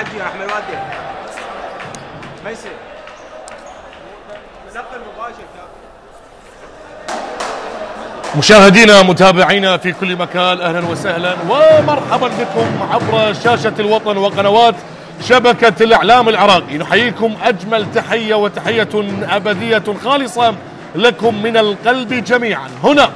حجي يا احمد ودي ما يصير نقل مباشر. مشاهدينا متابعينا في كل مكان، اهلا وسهلا ومرحبا بكم عبر شاشة الوطن وقنوات شبكة الاعلام العراقي. نحييكم اجمل تحية وتحية ابدية خالصة لكم من القلب جميعا، هنا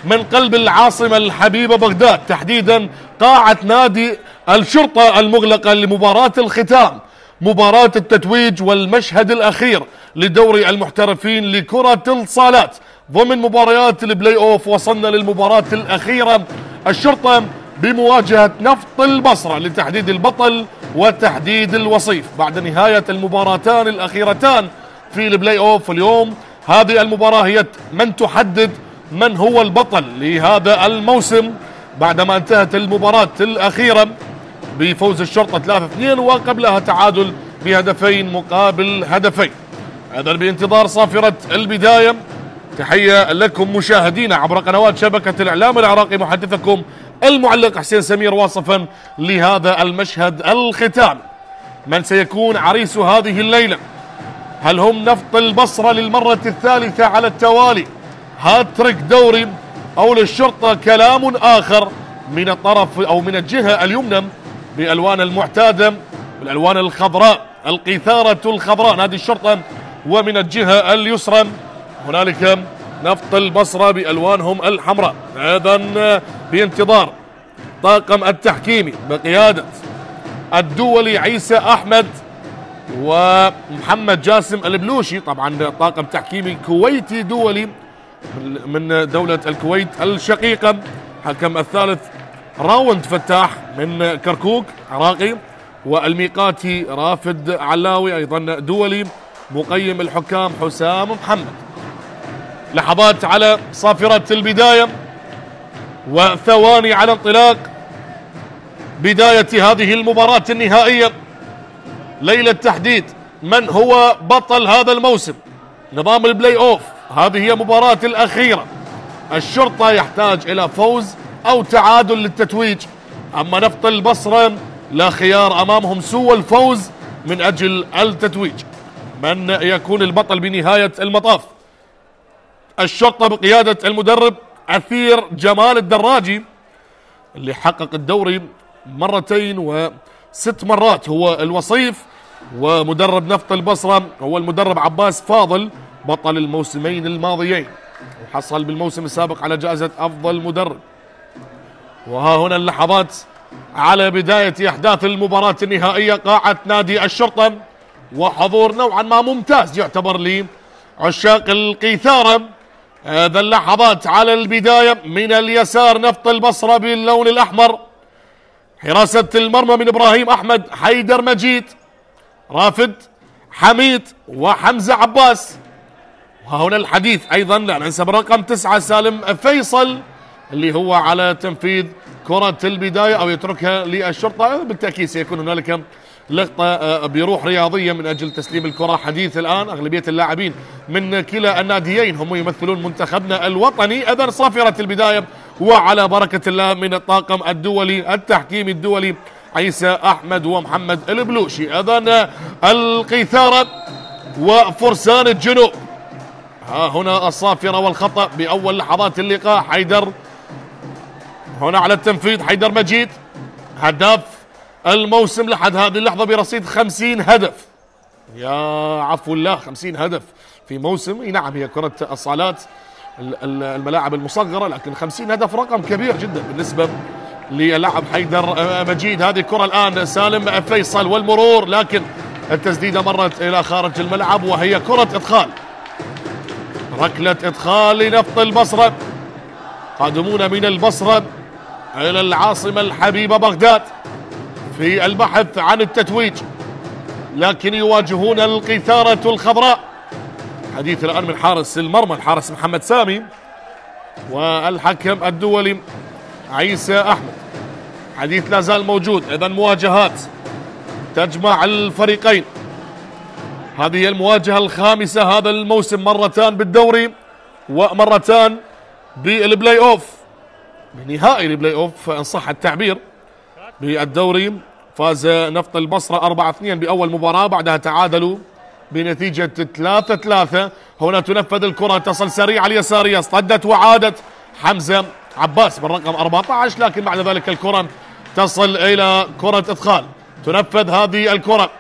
من قلب العاصمة الحبيبة بغداد، تحديدا قاعة نادي الشرطة المغلقة لمباراة الختام، مباراة التتويج والمشهد الأخير لدوري المحترفين لكرة الصالات ضمن مباريات البلاي أوف. وصلنا للمباراة الأخيرة، الشرطة بمواجهة نفط البصرة لتحديد البطل وتحديد الوصيف بعد نهاية المباراتان الأخيرتان في البلاي أوف. اليوم هذه المباراة هي من تحدد من هو البطل لهذا الموسم بعدما انتهت المباراة الأخيرة بفوز الشرطة 3-2 وقبلها تعادل بهدفين مقابل هدفين. هذا بانتظار صافرة البداية. تحية لكم مشاهدينا عبر قنوات شبكة الإعلام العراقي، محدثكم المعلق حسين سمير، واصفا لهذا المشهد الختام. من سيكون عريس هذه الليلة؟ هل هم نفط البصرة للمرة الثالثة على التوالي هاتريك دوري، أو للشرطة كلام آخر من الطرف أو من الجهة اليمنى بألوان المعتادة بالألوان الخضراء، القيثارة الخضراء نادي الشرطة، ومن الجهة اليسرى هنالك نفط البصرة بألوانهم الحمراء. أيضا بانتظار طاقم التحكيمي بقيادة الدولي عيسى أحمد ومحمد جاسم البلوشي، طبعا طاقم تحكيمي كويتي دولي من دولة الكويت الشقيقة. حكم الثالث راوند فتاح من كركوك عراقي، والميقاتي رافد علاوي أيضا دولي، مقيم الحكام حسام محمد. لحظات على صافرة البداية وثواني على انطلاق بداية هذه المباراة النهائية، ليلة تحديد من هو بطل هذا الموسم. نظام البلاي أوف، هذه هي مباراة الأخيرة، الشرطة يحتاج إلى فوز أو تعادل للتتويج، أما نفط البصرة لا خيار أمامهم سوى الفوز من أجل التتويج. من يكون البطل بنهاية المطاف؟ الشرطة بقيادة المدرب أثير جمال الدراجي اللي حقق الدوري 2 و6 مرات، هو الوصيف. ومدرب نفط البصرة هو المدرب عباس فاضل، بطل الموسمين الماضيين وحصل بالموسم السابق على جائزة أفضل مدرب. وها هنا اللحظات على بداية أحداث المباراة النهائية، قاعة نادي الشرطة، وحضور نوعا ما ممتاز يعتبر لعشاق القيثارة. هذا اللحظات على البداية، من اليسار نفط البصرة باللون الأحمر، حراسة المرمى من إبراهيم أحمد، حيدر مجيد، رافد، حميد وحمزة عباس. وهنا الحديث أيضا لا ننسى برقم 9 سالم فيصل اللي هو على تنفيذ كرة البداية أو يتركها للشرطة. بالتأكيد سيكون هنالك لقطة بروح رياضية من أجل تسليم الكرة. حديث الآن أغلبية اللاعبين من كلا الناديين هم يمثلون منتخبنا الوطني. إذن صافرة البداية وعلى بركة الله من الطاقم الدولي التحكيمي الدولي عيسى أحمد ومحمد البلوشي. إذن القيثارة وفرسان الجنوب، ها هنا الصافرة والخطأ بأول لحظات اللقاء. حيدر هنا على التنفيذ، حيدر مجيد هداف الموسم لحد هذه اللحظة برصيد 50 هدف. يا عفو الله، 50 هدف في موسم. نعم هي كرة الصالات الملاعب المصغرة، لكن 50 هدف رقم كبير جدا بالنسبة للاعب حيدر مجيد. هذه الكرة الآن سالم فيصل والمرور، لكن التسديدة مرت إلى خارج الملعب وهي كرة إدخال، ركلة إدخال لنفط البصرة. قادمون من البصرة إلى العاصمة الحبيبة بغداد في البحث عن التتويج، لكن يواجهون القيثارة الخضراء. حديث الآن من حارس المرمى الحارس محمد سامي والحكم الدولي عيسى أحمد. حديث لا زال موجود. إذن مواجهات تجمع الفريقين، هذه المواجهة الخامسة هذا الموسم، مرتان بالدوري ومرتان بالبلاي أوف، بنهائي البلاي أوف إن صح التعبير بالدوري فاز نفط البصرة 4-2 بأول مباراة، بعدها تعادلوا بنتيجة 3-3. هنا تنفذ الكرة، تصل سريعة اليسارية، اصطدت وعادت حمزة عباس بالرقم 14، لكن بعد ذلك الكرة تصل إلى كرة إدخال. تنفذ هذه الكرة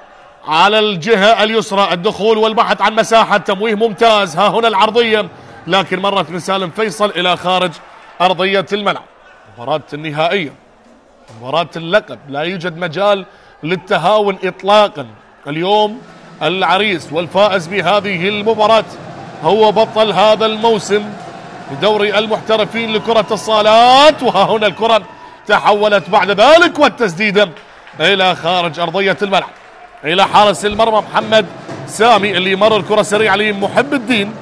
على الجهة اليسرى، الدخول والبحث عن مساحة، تمويه ممتاز. ها هنا العرضية، لكن مرت من سالم فيصل إلى خارج أرضية الملعب. مباراة النهائية، مباراة اللقب، لا يوجد مجال للتهاون إطلاقا. اليوم العريس والفائز بهذه المباراة هو بطل هذا الموسم بدوري المحترفين لكرة الصالات. وها هنا الكرة تحولت بعد ذلك والتسديدة إلى خارج أرضية الملعب، إلى حارس المرمى محمد سامي اللي مرر كرة سريعة لمحب الدين.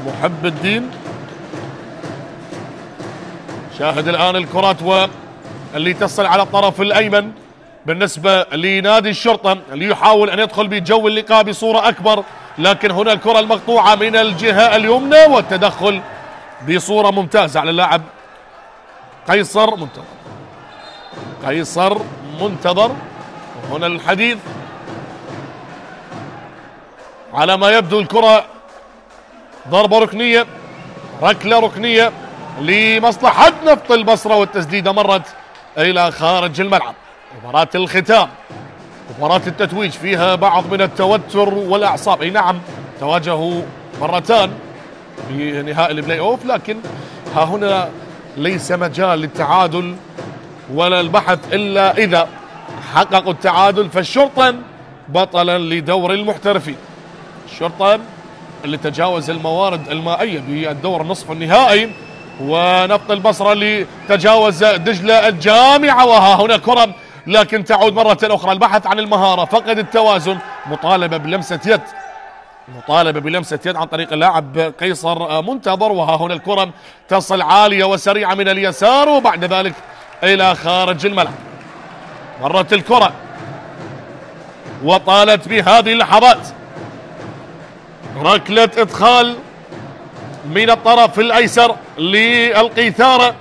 محب الدين شاهد الآن الكرات واللي تصل على الطرف الأيمن بالنسبة لنادي الشرطة اللي يحاول أن يدخل بجو اللقاء بصورة أكبر، لكن هنا الكرة المقطوعة من الجهة اليمنى والتدخل بصورة ممتازة على اللاعب قيصر منتظر. قيصر منتظر، وهنا الحديث على ما يبدو الكرة ضربة ركنية، ركلة ركنية لمصلحة نفط البصرة، والتسديدة مرت إلى خارج الملعب. مباراة الختام، مباراة التتويج، فيها بعض من التوتر والأعصاب. أي نعم، تواجهوا مرتان في نهائي البلاي أوف، لكن ها هنا ليس مجال للتعادل ولا البحث إلا إذا حققوا التعادل. فالشرطة بطلا لدور المحترفين، الشرطة اللي تجاوز الموارد المائية بالدور نصف النهائي، ونفط البصرة اللي تجاوز دجلة الجامعة. وها هنا كرة، لكن تعود مرة أخرى البحث عن المهارة، فقد التوازن، مطالبة بلمسة يد، مطالبة بلمسة يد عن طريق اللاعب قيصر منتظر. وها هنا الكرة تصل عالية وسريعة من اليسار، وبعد ذلك إلى خارج الملعب. مرت الكرة وطالت بهذه اللحظات ركلة إدخال من الطرف الأيسر للقيثارة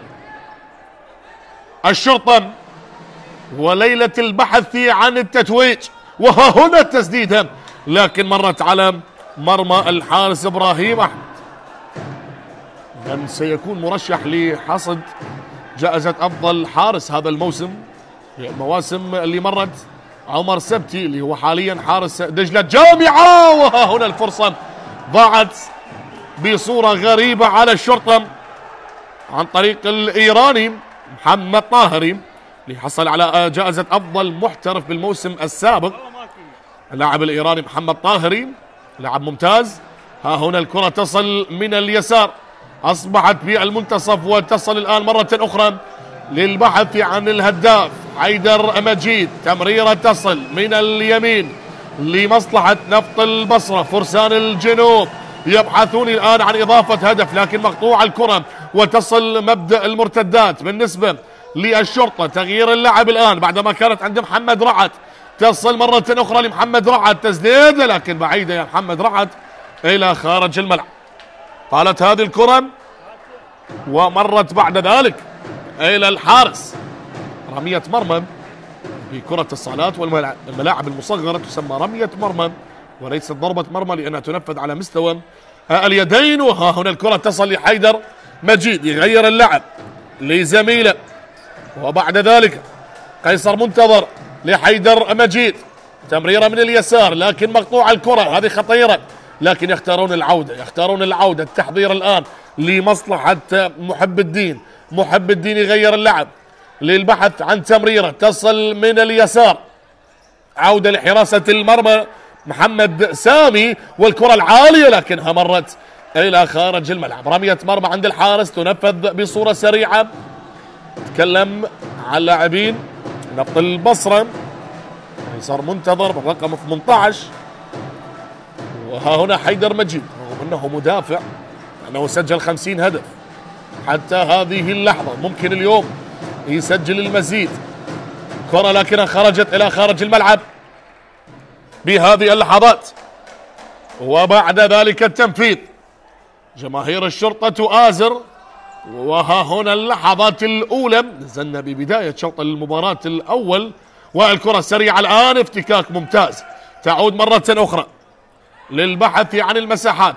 الشرطة، وليلة البحث عن التتويج. وها هنا التسديدة، لكن مرت على مرمى الحارس إبراهيم أحمد. من سيكون مرشح لحصد جائزة أفضل حارس هذا الموسم، المواسم اللي مرت؟ عمر سبتي اللي هو حاليا حارس دجلة جامعة. وها هنا الفرصة ضاعت بصورة غريبة على الشرطة عن طريق الإيراني محمد طاهري اللي حصل على جائزة أفضل محترف بالموسم السابق. اللاعب الإيراني محمد طاهري لاعب ممتاز. ها هنا الكرة تصل من اليسار، أصبحت بالمنتصف، وتصل الآن مرة أخرى للبحث عن الهداف حيدر مجيد. تمريرة تصل من اليمين لمصلحة نفط البصرة. فرسان الجنوب يبحثون الآن عن إضافة هدف، لكن مقطوع الكرة، وتصل مبدأ المرتدات بالنسبة للشرطة. تغيير اللعب الآن بعدما كانت عند محمد رعد، تصل مرة أخرى لمحمد رعد، تسديد لكن بعيدة يا محمد رعد إلى خارج الملعب. طالت هذه الكرة ومرت بعد ذلك إلى الحارس. رمية مرمى بكرة الصالات والملاعب المصغرة تسمى رمية مرمى وليست ضربة مرمى، لأنها تنفذ على مستوى اليدين. وها هنا الكرة تصل لحيدر مجيد، يغير اللعب لزميله، وبعد ذلك قيصر منتظر لحيدر مجيد. تمريرة من اليسار لكن مقطوع الكرة، هذه خطيرة، لكن يختارون العودة. التحضير الآن لمصلحة محب الدين. محب الدين يغير اللعب للبحث عن تمريرة تصل من اليسار، عودة لحراسة المرمى محمد سامي، والكرة العالية لكنها مرت إلى خارج الملعب. رمية مرمى عند الحارس تنفذ بصورة سريعة. تكلم عن لاعبين نفط البصرة، قيصر منتظر بالرقم 18، وها هنا حيدر مجيد رغم أنه مدافع، أنه سجل 50 هدف حتى هذه اللحظة، ممكن اليوم يسجل المزيد. كرة لكنها خرجت إلى خارج الملعب بهذه اللحظات، وبعد ذلك التنفيذ. جماهير الشرطة تؤازر، وها هنا اللحظات الأولى. نزلنا ببداية شوط المباراة الأول والكرة سريعة الآن، افتكاك ممتاز. تعود مرة أخرى للبحث عن المساحات.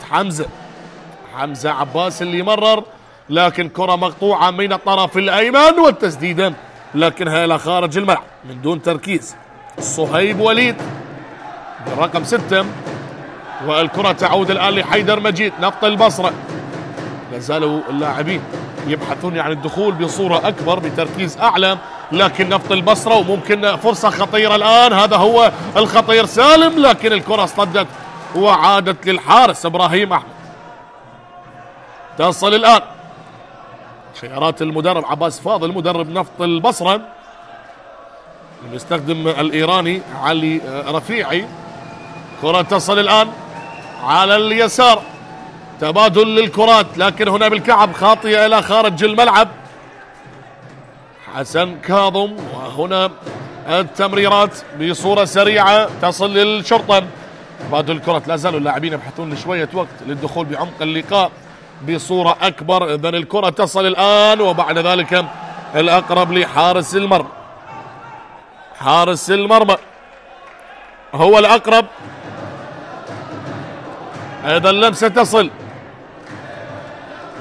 حمزة عباس اللي مرر، لكن كرة مقطوعة من الطرف الأيمن والتسديدة لكنها إلى خارج الملعب من دون تركيز. صهيب وليد بالرقم 6، والكرة تعود الآن لحيدر مجيد نفط البصرة. لا زالوا اللاعبين يبحثون عن الدخول بصورة أكبر بتركيز أعلى، لكن نفط البصرة وممكن فرصة خطيرة الآن. هذا هو الخطير سالم، لكن الكرة اصطدت وعادت للحارس إبراهيم أحمد. تصل الآن خيارات المدرب عباس فاضل مدرب نفط البصرة، يستخدم الإيراني علي رفيعي. كرة تصل الآن على اليسار، تبادل للكرات لكن هنا بالكعب خاطئة إلى خارج الملعب. حسن كاظم، وهنا التمريرات بصورة سريعة تصل للشرطة. تبادل الكرات، لا زالوا اللاعبين يبحثون لشوية وقت للدخول بعمق اللقاء بصورة أكبر. إذن الكرة تصل الآن، وبعد ذلك الأقرب لحارس المرمى. حارس المرمى هو الأقرب. أيضا اللمسة تصل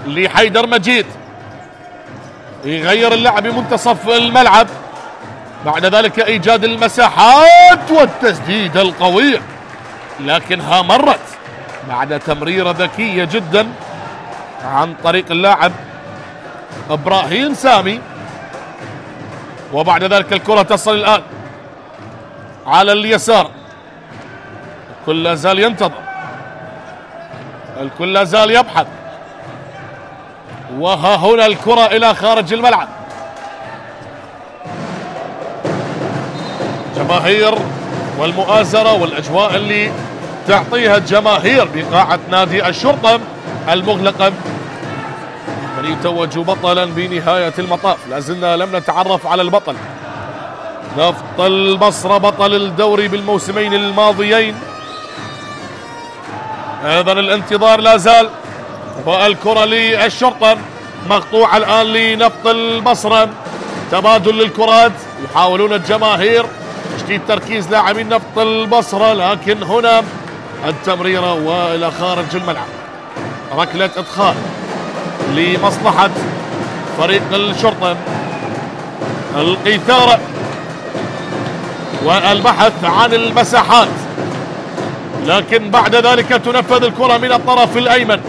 لحيدر مجيد، يغير اللعب بمنتصف الملعب، بعد ذلك إيجاد المساحات والتسديدة القوية، لكنها مرت بعد تمريرة ذكية جدا عن طريق اللاعب إبراهيم سامي. وبعد ذلك الكرة تصل الآن على اليسار. الكل لا زال ينتظر، الكل لا زال يبحث، وها هنا الكرة إلى خارج الملعب. جماهير والمؤازرة والأجواء اللي تعطيها الجماهير بقاعة نادي الشرطة المغلقة. من يتوج بطلا بنهاية المطاف. لازلنا لم نتعرف على البطل. نفط البصرة بطل الدوري بالموسمين الماضيين. ايضا الانتظار لا زال، والكرة للشرطة مقطوعة الآن لنفط البصرة. تبادل للكرات، يحاولون الجماهير تشتيت تركيز لاعبين نفط البصرة، لكن هنا التمريرة والى خارج الملعب. ركلة ادخال لمصلحة فريق الشرطة. الإثارة والبحث عن المساحات، لكن بعد ذلك تنفذ الكرة من الطرف الأيمن.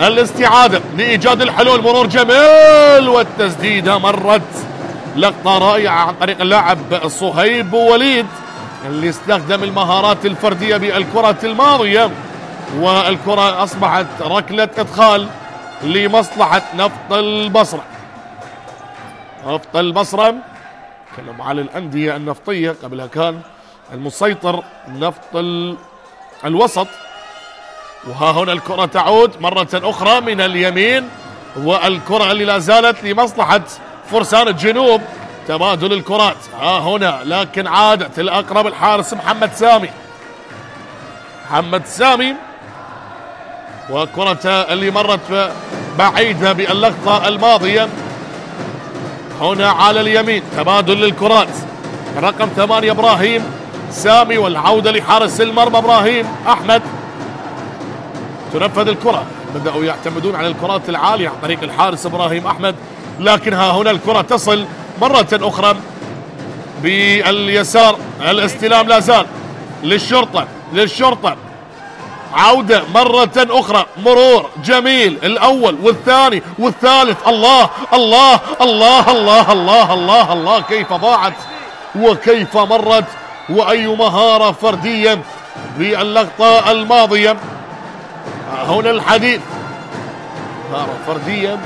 الاستعادة لإيجاد الحلول، مرور جميل والتسديدة مرت. لقطة رائعة عن طريق اللاعب صهيب وليد اللي استخدم المهارات الفردية بالكرة الماضية، والكرة أصبحت ركلة إدخال لمصلحة نفط البصرة. نفط البصرة تكلم على الأندية النفطية، قبلها كان المسيطر نفط الوسط. وها هنا الكرة تعود مرة أخرى من اليمين، والكرة اللي لا زالت لمصلحة فرسان الجنوب. تبادل الكرات ها هنا، لكن عادت الأقرب الحارس محمد سامي. محمد سامي، وكرة اللي مرت بعيدة باللقطة الماضية. هنا على اليمين تبادل للكرات، رقم 8 إبراهيم سامي، والعودة لحارس المرمى إبراهيم أحمد. تنفذ الكرة، بدأوا يعتمدون على الكرات العالية عن طريق الحارس إبراهيم أحمد، لكن ها هنا الكرة تصل مرة أخرى باليسار. الاستلام لا زال للشرطة. عودة مرة أخرى، مرور جميل، الأول والثاني والثالث. الله الله الله الله الله الله الله، كيف ضاعت وكيف مرت، وأي مهارة فردية باللقطة الماضية. هنا الحديث، مهارة فردية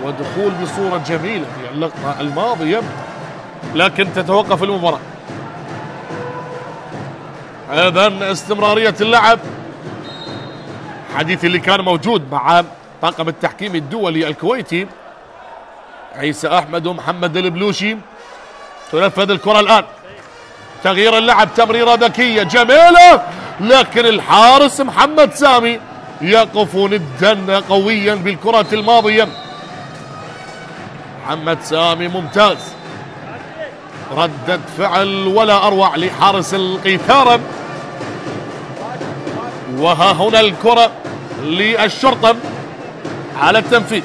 ودخول بصورة جميلة في اللقطة الماضية، لكن تتوقف المباراة. أيضا استمرارية اللعب، حديث اللي كان موجود مع طاقم التحكيم الدولي الكويتي عيسى أحمد ومحمد البلوشي. تنفذ الكرة الآن، تغيير اللعب، تمريرة ذكية جميلة، لكن الحارس محمد سامي يقف ندا قويا بالكرة الماضية. محمد سامي ممتاز. ردة فعل ولا أروع لحارس القيثارة. وها هنا الكرة للشرطة على التنفيذ.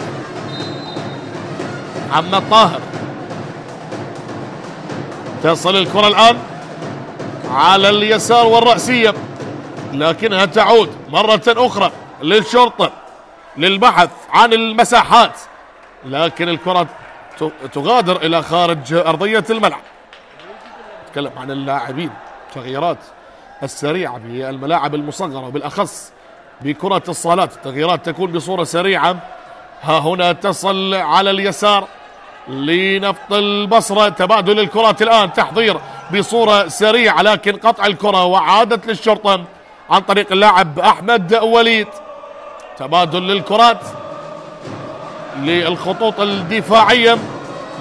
محمد طاهر، تصل الكرة الآن على اليسار والرأسية، لكنها تعود مرة أخرى للشرطة للبحث عن المساحات، لكن الكرة تغادر إلى خارج أرضية الملعب. نتكلم عن اللاعبين، تغييرات السريعة بالملاعب المصغرة وبالأخص بكرة الصالات، التغييرات تكون بصورة سريعة. ها هنا تصل على اليسار لنفط البصرة، تبادل الكرات الآن، تحضير بصورة سريعة، لكن قطع الكرة وعادت للشرطة عن طريق اللاعب أحمد وليد. تبادل للكرات للخطوط الدفاعية،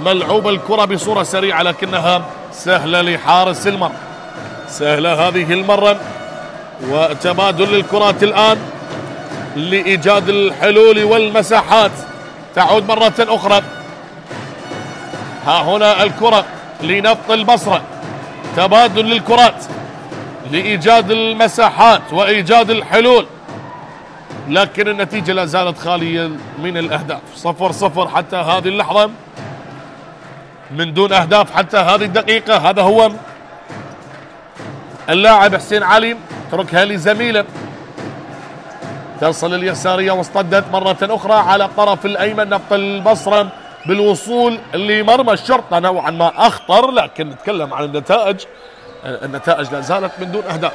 ملعوب الكرة بصورة سريعة لكنها سهلة لحارس المرمى، سهلة هذه المرة. وتبادل الكرات الآن لإيجاد الحلول والمساحات، تعود مرة أخرى. ها هنا الكرة لنفط البصرة، تبادل للكرات لإيجاد المساحات وإيجاد الحلول، لكن النتيجة لا زالت خالية من الأهداف. 0-0 حتى هذه اللحظة، من دون أهداف حتى هذه الدقيقة. هذا هو اللاعب حسين علي، تركها لزميله، تصل اليسارية واصطدت مرة أخرى على الطرف الأيمن نفط البصرة بالوصول لمرمى الشرطة، نوعا ما أخطر، لكن نتكلم عن النتائج لا زالت من دون أهداف.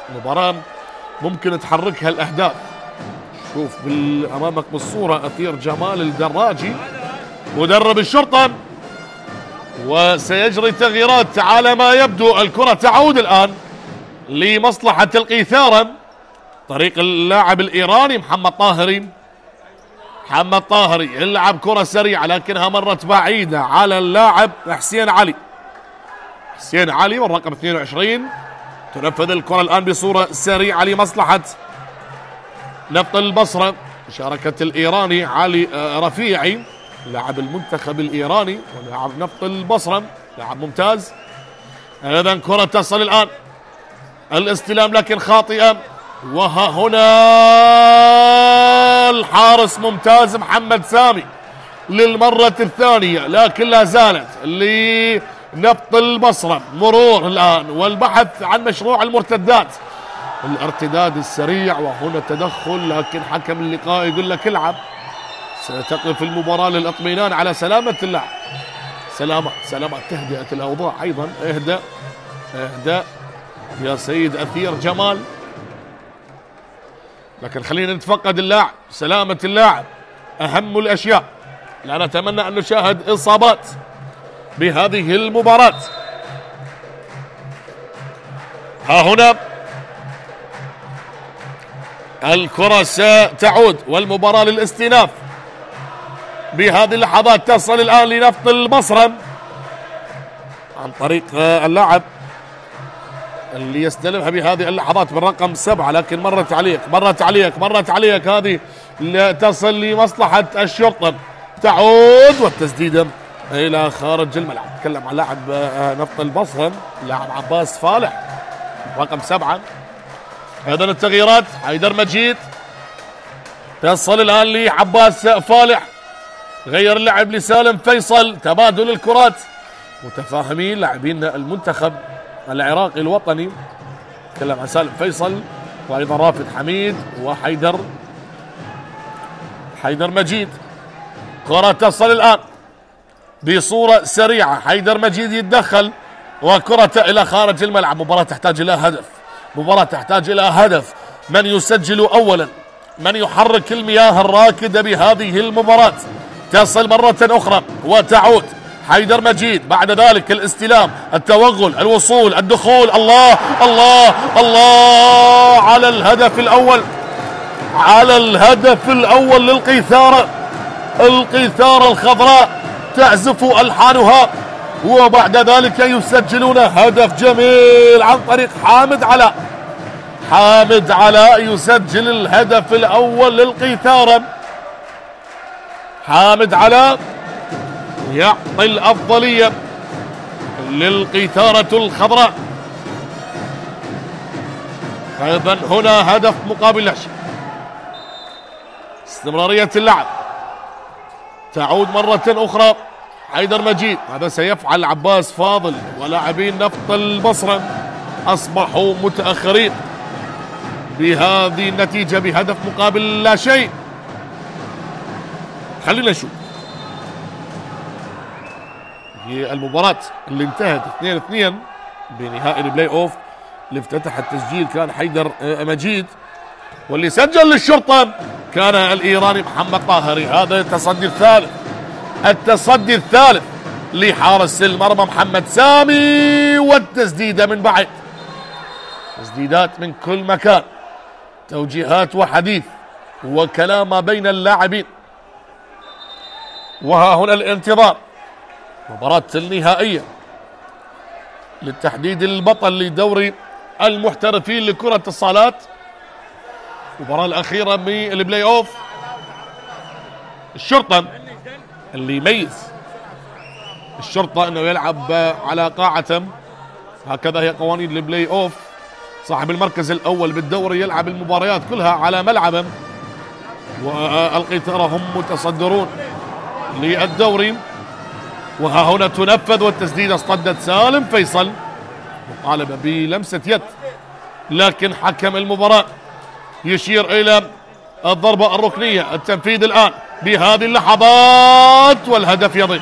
المباراة ممكن تحركها الأهداف. شوف أمامك بالصورة أثير جمال الدراجي مدرب الشرطة، وسيجري تغييرات على ما يبدو. الكرة تعود الآن لمصلحة القيثارة، طريق اللاعب الإيراني محمد طاهري يلعب كرة سريعة لكنها مرت بعيدة على اللاعب حسين علي والرقم 22. تنفذ الكرة الآن بصورة سريعة لمصلحة نفط البصرة، مشاركة الإيراني علي رفيعي لاعب المنتخب الإيراني ولاعب نفط البصرة، لاعب ممتاز. إذا كرة تصل الآن، الاستلام لكن خاطئة. وها هنا الحارس ممتاز محمد سامي للمرة الثانية، لكن لا زالت لنفط البصرة مرور الآن والبحث عن مشروع المرتدات، الارتداد السريع. وهنا تدخل، لكن حكم اللقاء يقول لك العب. ستقف المباراة للاطمئنان على سلامة اللاعب. سلامات تهدئة الأوضاع أيضا. اهدأ يا سيد أثير جمال، لكن خلينا نتفقد اللاعب، سلامة اللاعب أهم الأشياء. لا نتمنى أن نشاهد إصابات بهذه المباراة. ها هنا الكرة ستعود والمباراة للاستئناف بهذه اللحظات. تصل الآن لنفط البصرة عن طريق اللاعب اللي يستلمها بهذه اللحظات بالرقم 7، لكن مرت عليك هذه تصل لمصلحة الشرطة، تعود والتسديدة إلى خارج الملعب. نتكلم عن لاعب نفط البصرة لاعب عباس فالح رقم 7. أيضا التغييرات، حيدر مجيد تصل الآن لعباس فالح، غير اللعب لسالم فيصل. تبادل الكرات، متفاهمين لاعبين المنتخب العراقي الوطني، نتكلم عن سالم فيصل وايضا رافد حميد وحيدر مجيد. كرة تصل الآن بصورة سريعة، حيدر مجيد يتدخل وكرة إلى خارج الملعب. مباراة تحتاج إلى هدف، من يسجل أولا، من يحرك المياه الراكدة بهذه المباراة. تصل مرة أخرى وتعود حيدر مجيد، بعد ذلك الاستلام، التوغل، الوصول، الدخول. الله الله الله على الهدف الأول للقيثارة. القيثارة الخضراء تعزف ألحانها، وبعد ذلك يسجلون هدف جميل عن طريق حامد علاء يسجل الهدف الأول للقيثارة. حامد علاء يعطي الأفضلية للقيثارة الخضراء. أيضا هنا هدف مقابل لا شيء. استمرارية اللعب تعود مرة أخرى. حيدر مجيد، هذا سيفعل عباس فاضل، ولاعبين نفط البصرة أصبحوا متأخرين بهذه النتيجة بهدف مقابل لا شيء. خلينا نشوف هي المباراة اللي انتهت 2-2 بنهائي البلاي اوف. اللي افتتح التسجيل كان حيدر مجيد، واللي سجل للشرطة كان الإيراني محمد طاهري. هذا التصدي الثالث لحارس المرمى محمد سامي، والتسديدة من بعيد. تسديدات من كل مكان، توجيهات وحديث وكلام ما بين اللاعبين. وها هنا الانتظار، مباراة النهائية للتحديد البطل لدوري المحترفين لكرة الصالات. المباراة الأخيرة من البلاي اوف. الشرطة اللي يميز الشرطة انه يلعب على قاعة، هكذا هي قوانين البلاي اوف. صاحب المركز الاول بالدوري يلعب المباريات كلها على ملعبه، والقيثارة هم متصدرون للدوري. وها هنا تنفذ، والتسديدة اصطدت سالم فيصل، مطالبة بلمسة يد، لكن حكم المباراة يشير إلى الضربة الركنية. التنفيذ الآن بهذه اللحظات، والهدف يضيع.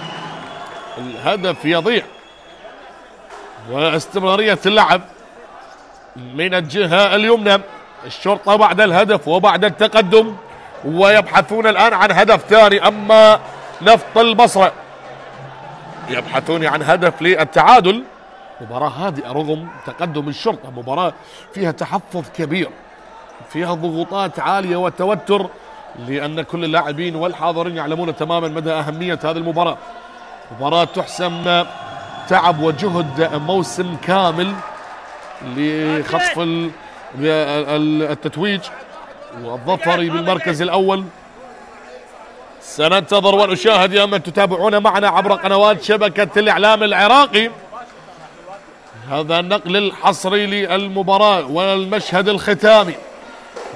الهدف يضيع، واستمرارية اللعب من الجهة اليمنى. الشرطة بعد الهدف وبعد التقدم، ويبحثون الآن عن هدف ثاني. أما نفط البصرة يبحثون عن هدف للتعادل. مباراة هادئة رغم تقدم الشرطة، مباراة فيها تحفظ كبير، فيها ضغوطات عالية وتوتر، لأن كل اللاعبين والحاضرين يعلمون تماما مدى أهمية هذه المباراة. مباراة تحسم تعب وجهد موسم كامل لخطف التتويج والظفر بالمركز الأول. سننتظر ونشاهد يا من تتابعون معنا عبر قنوات شبكة الإعلام العراقي هذا النقل الحصري للمباراة والمشهد الختامي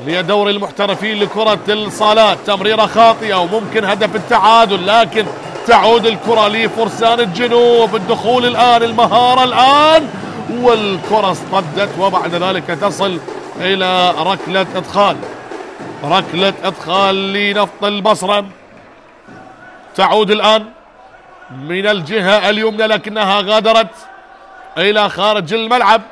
لدور المحترفين لكرة الصالات. تمريرة خاطئة وممكن هدف التعادل، لكن تعود الكرة لفرسان الجنوب. الدخول الآن، المهارة الآن، والكرة اصطدت، وبعد ذلك تصل إلى ركلة إدخال. ركلة إدخال لنفط البصرة. تعود الآن من الجهة اليمنى، لكنها غادرت إلى خارج الملعب.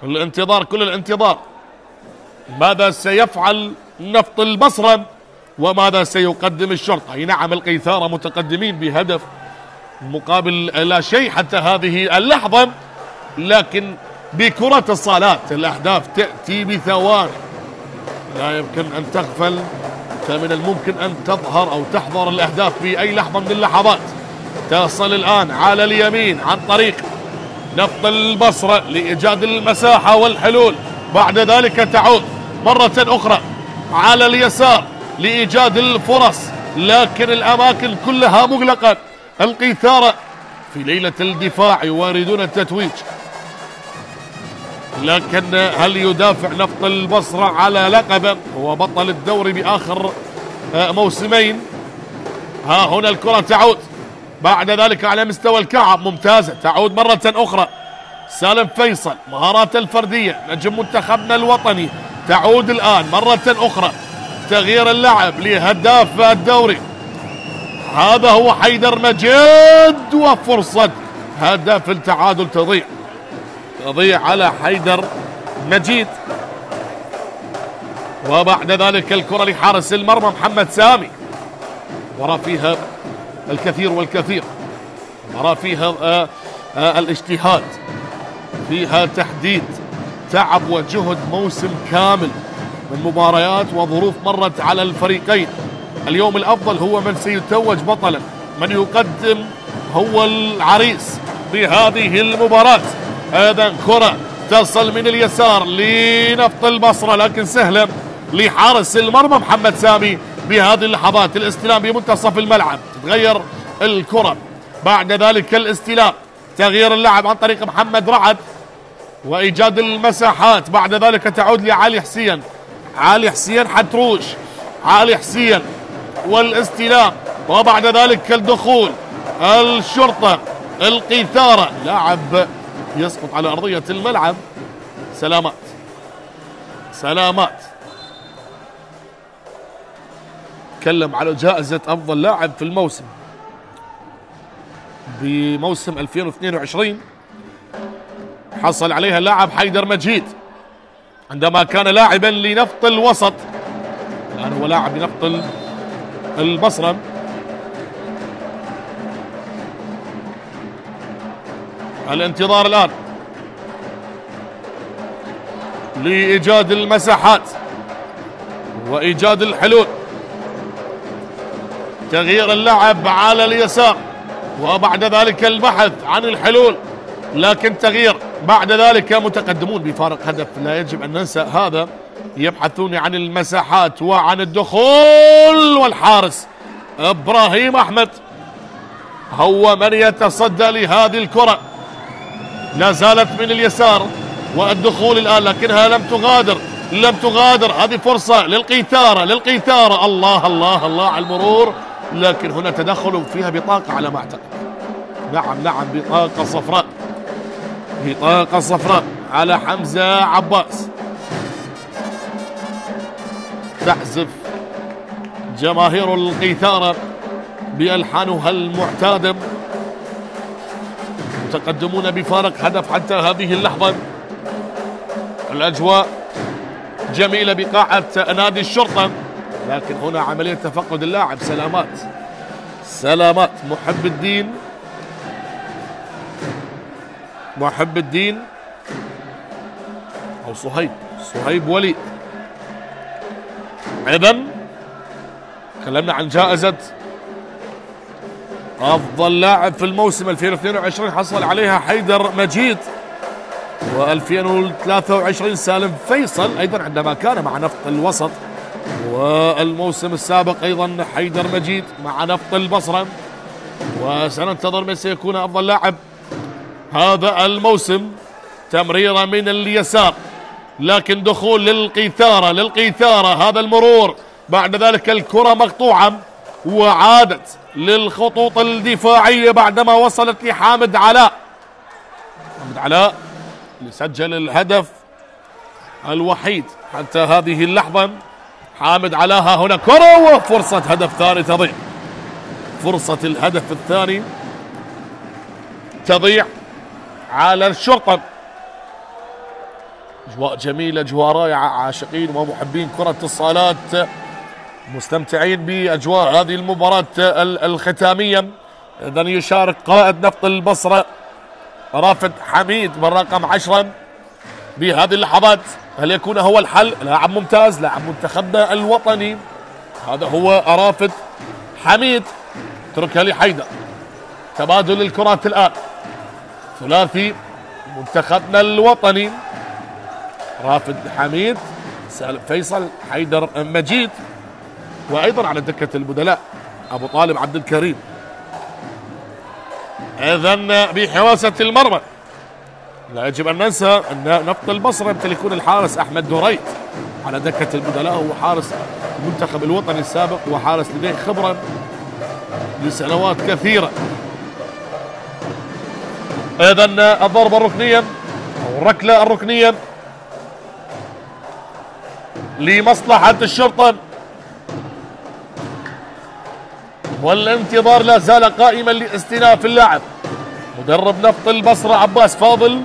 الانتظار، كل الانتظار، ماذا سيفعل نفط البصرة وماذا سيقدم الشرطة. نعم القيثارة متقدمين بهدف مقابل لا شيء حتى هذه اللحظة، لكن بكرة الصالات الأهداف تأتي بثواني، لا يمكن أن تغفل، فمن الممكن أن تظهر أو تحضر الأهداف في أي لحظة من اللحظات. تصل الآن على اليمين عن طريق نفط البصرة لإيجاد المساحة والحلول، بعد ذلك تعود مرة أخرى على اليسار لإيجاد الفرص، لكن الأماكن كلها مغلقة. القيثارة في ليلة الدفاع يواردون التتويج، لكن هل يدافع نفط البصرة على لقبه؟ هو بطل الدوري بآخر موسمين. ها هنا الكرة تعود بعد ذلك على مستوى الكعب، ممتازة. تعود مرة أخرى سالم فيصل، مهارات الفردية، نجم منتخبنا الوطني. تعود الآن مرة أخرى، تغيير اللعب لهداف الدوري، هذا هو حيدر مجيد، وفرصة هدف التعادل تضيع على حيدر مجيد. وبعد ذلك الكرة لحارس المرمى محمد سامي، ورا فيها الكثير والكثير، ورا فيها الاجتهاد، فيها تحديد، تعب وجهد موسم كامل من مباريات وظروف مرت على الفريقين. اليوم الأفضل هو من سيتوج بطلا، من يقدم هو العريس بهذه المباراة. هذا كرة تصل من اليسار لنفط البصرة، لكن سهلة لحارس المرمى محمد سامي. بهذه اللحظات الاستلام بمنتصف الملعب، تتغير الكرة بعد ذلك الاستلام، تغيير اللعب عن طريق محمد رعد وإيجاد المساحات. بعد ذلك تعود لعلي حسين، علي حسين حتروش، علي حسين والاستلام، وبعد ذلك الدخول الشرطة القيثارة، لاعب يسقط على أرضية الملعب. سلامات سلامات. تكلم على جائزة أفضل لاعب في الموسم بموسم 2022 حصل عليها اللاعب حيدر مجيد عندما كان لاعبا لنفط الوسط، الآن هو لاعب لنفط البصرة. الانتظار الآن لإيجاد المساحات وإيجاد الحلول، تغيير اللعب على اليسار وبعد ذلك البحث عن الحلول، لكن تغيير بعد ذلك متقدمون بفارق هدف، لا يجب أن ننسى هذا. يبحثون عن المساحات وعن الدخول، والحارس إبراهيم أحمد هو من يتصدى لهذه الكرة، لا زالت من اليسار والدخول الآن لكنها لم تغادر. هذه فرصة للقيثارة الله الله الله على المرور، لكن هنا تدخل فيها بطاقة على ما أعتقد. نعم بطاقة صفراء على حمزة عباس، تحذف جماهير القيثارة بألحانها المعتادة. متقدمون بفارق هدف حتى هذه اللحظة. الأجواء جميلة بقاعة نادي الشرطة، لكن هنا عملية تفقد اللاعب. سلامات محب الدين أو صهيب وليد. إذن تكلمنا عن جائزة أفضل لاعب في الموسم 2022 حصل عليها حيدر مجيد، و2023 سالم فيصل أيضا عندما كان مع نفط الوسط، والموسم السابق أيضا حيدر مجيد مع نفط البصرة. وسننتظر من سيكون أفضل لاعب هذا الموسم. تمريرة من اليسار لكن دخول للقيثارة، هذا المرور، بعد ذلك الكرة مقطوعة وعادت للخطوط الدفاعية بعدما وصلت لحامد علاء. اللي سجل الهدف الوحيد حتى هذه اللحظة. حامد علاء، ها هنا كرة وفرصة هدف ثاني تضيع، فرصة الهدف الثاني تضيع على الشرطة. أجواء جميلة، أجواء رائعة، عاشقين ومحبين كرة الصالات مستمتعين بأجواء هذه المباراة الختامية. إذن يشارك قائد نفط البصرة رافد حميد بالرقم 10 بهذه اللحظات. هل يكون هو الحل؟ لاعب ممتاز، لاعب منتخبنا الوطني، هذا هو رافد حميد. تركها لحيدر، تبادل الكرات الآن، ثلاثي منتخبنا الوطني، رافد حميد، سالم فيصل، حيدر مجيد، وأيضا على دكة البدلاء أبو طالب عبد الكريم. إذن بحراسة المرمى لا يجب أن ننسى أن نفط البصرة يمتلكون الحارس أحمد دريد على دكة البدلاء، هو حارس المنتخب الوطني السابق وحارس لديه خبرة لسنوات كثيرة. إذن الضربة الركنية أو الركلة الركنية لمصلحة الشرطة، والانتظار لا زال قائما لاستئناف اللعب. مدرب نفط البصرة عباس فاضل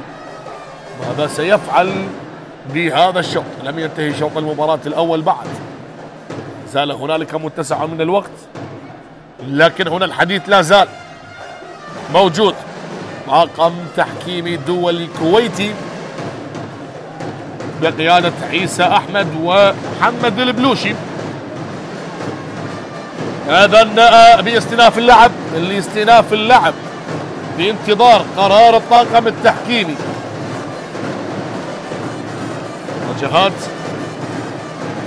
ماذا سيفعل بهذا الشوط؟ لم ينتهي شوط المباراة الأول بعد، زال هنالك متسع من الوقت، لكن هنا الحديث لا زال موجود. طاقم تحكيمي دولي كويتي بقيادة عيسى أحمد ومحمد البلوشي. إذن باستئناف اللعب بانتظار قرار الطاقم التحكيمي. وجهات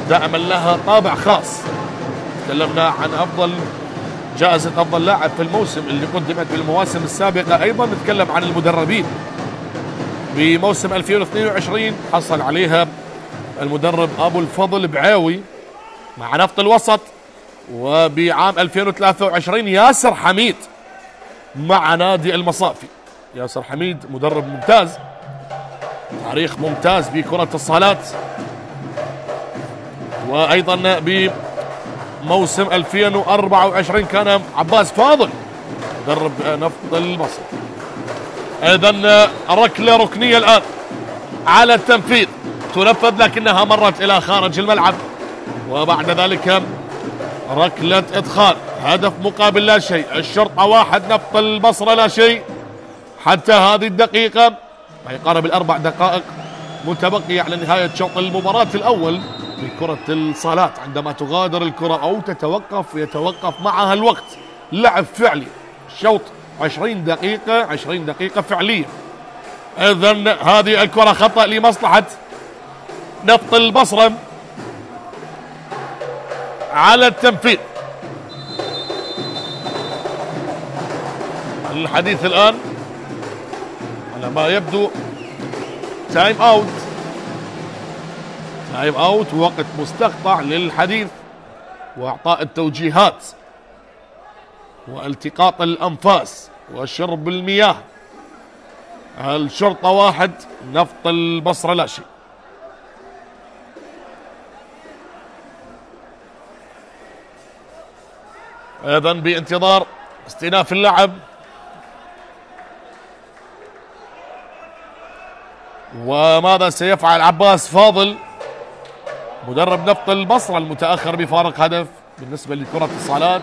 دائما لها طابع خاص. تكلمنا عن أفضل جائزة أفضل لاعب في الموسم اللي قدمت بالمواسم السابقة. أيضا نتكلم عن المدربين. بموسم 2022 حصل عليها المدرب أبو الفضل بعاوي مع نفط الوسط، وبعام 2023 ياسر حميد مع نادي المصافي. ياسر حميد مدرب ممتاز، تاريخ ممتاز بكرة الصالات. وأيضا بموسم 2024 كان عباس فاضل مدرب نفط البصر. إذن ركلة ركنية الآن على التنفيذ، تنفذ لكنها مرت إلى خارج الملعب، وبعد ذلك ركلة إدخال، هدف مقابل لا شيء. الشرطة 1 نفط البصرة لا شيء حتى هذه الدقيقة، ما يقارب ال4 دقائق متبقية على نهاية شوط المباراة الأول بكرة الصالات. عندما تغادر الكرة أو تتوقف يتوقف معها الوقت، لعب فعلي، شوط 20 دقيقة فعلية. إذن هذه الكرة خطأ لمصلحة نفط البصرة على التنفيذ. الحديث الآن على ما يبدو تايم اوت، وقت مستقطع للحديث واعطاء التوجيهات والتقاط الانفاس وشرب المياه. الشرطة 1 نفط البصرة لا شيء. ايضا بانتظار استئناف اللعب، وماذا سيفعل عباس فاضل مدرب نفط البصرة المتأخر بفارق هدف. بالنسبة لكرة الصالات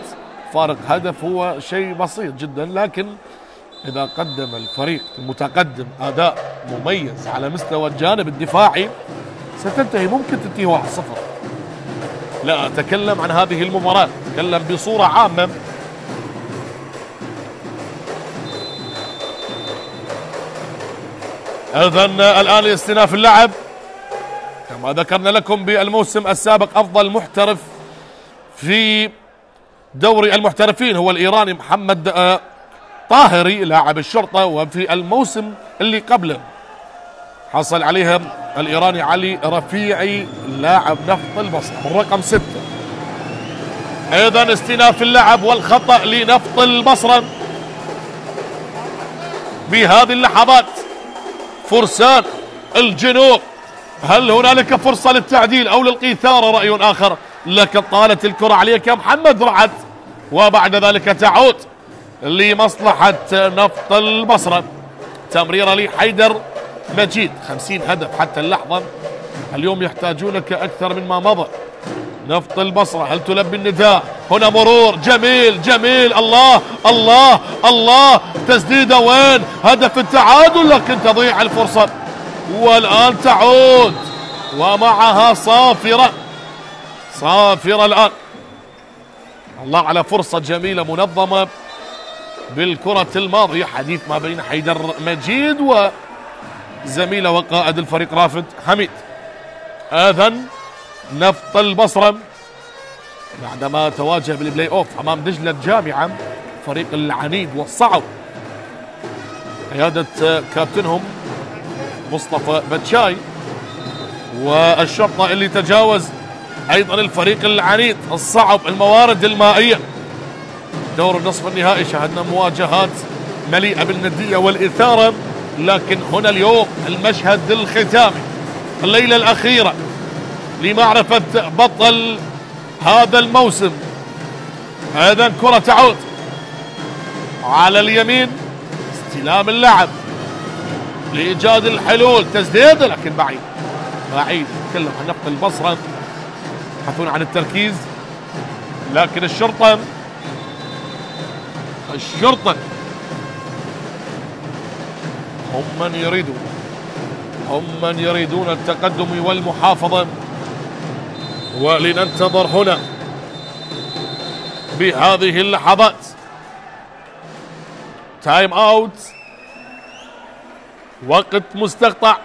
فارق هدف هو شيء بسيط جدا، لكن إذا قدم الفريق المتقدم أداء مميز على مستوى الجانب الدفاعي ستنتهي، ممكن تنتهي 1-0. لا أتكلم عن هذه المباراة، أتكلم بصورة عامة. إذن الآن استئناف اللعب. كما ذكرنا لكم بالموسم السابق أفضل محترف في دوري المحترفين هو الإيراني محمد طاهري لاعب الشرطة، وفي الموسم اللي قبله حصل عليها الإيراني علي رفيعي لاعب نفط البصرة بالرقم 6. أيضا استئناف اللعب والخطأ لنفط البصرة بهذه اللحظات. فرسان الجنوب، هل هنالك فرصة للتعديل أو للقيثارة؟ رأي آخر، لكن طالت الكرة عليك يا محمد رعد، وبعد ذلك تعود لمصلحة نفط البصرة. تمريرة لحيدر مجيد، 50 هدف حتى اللحظة، اليوم يحتاجونك أكثر مما مضى. نفط البصرة هل تلبي النداء؟ هنا مرور جميل جميل، الله الله الله، تسديدة وين؟ هدف التعادل، لكن تضيع الفرصة. والآن تعود ومعها صافرة الآن. الله على فرصة جميلة منظمة بالكرة الماضية، حديث ما بين حيدر مجيد وزميله وقائد الفريق رافد حميد. إذن نفط البصرة بعدما تواجه بالبلاي اوف امام دجلة الجامعة، فريق العنيد والصعب قيادة كابتنهم مصطفى بتشاي، والشرطة اللي تجاوز ايضا الفريق العنيد الصعب. الموارد المائية دور النصف النهائي شاهدنا مواجهات مليئة بالندية والإثارة، لكن هنا اليوم المشهد الختامي، الليلة الأخيرة لمعرفة بطل هذا الموسم. إذن كرة تعود على اليمين، استلام اللعب لإيجاد الحلول، تسديد لكن بعيد. نتكلم عن نفط البصرة يبحثون عن التركيز، لكن الشرطة هم من يريدون التقدم والمحافظة. ولننتظر هنا بهذه اللحظات تايم اوت، وقت مستقطع.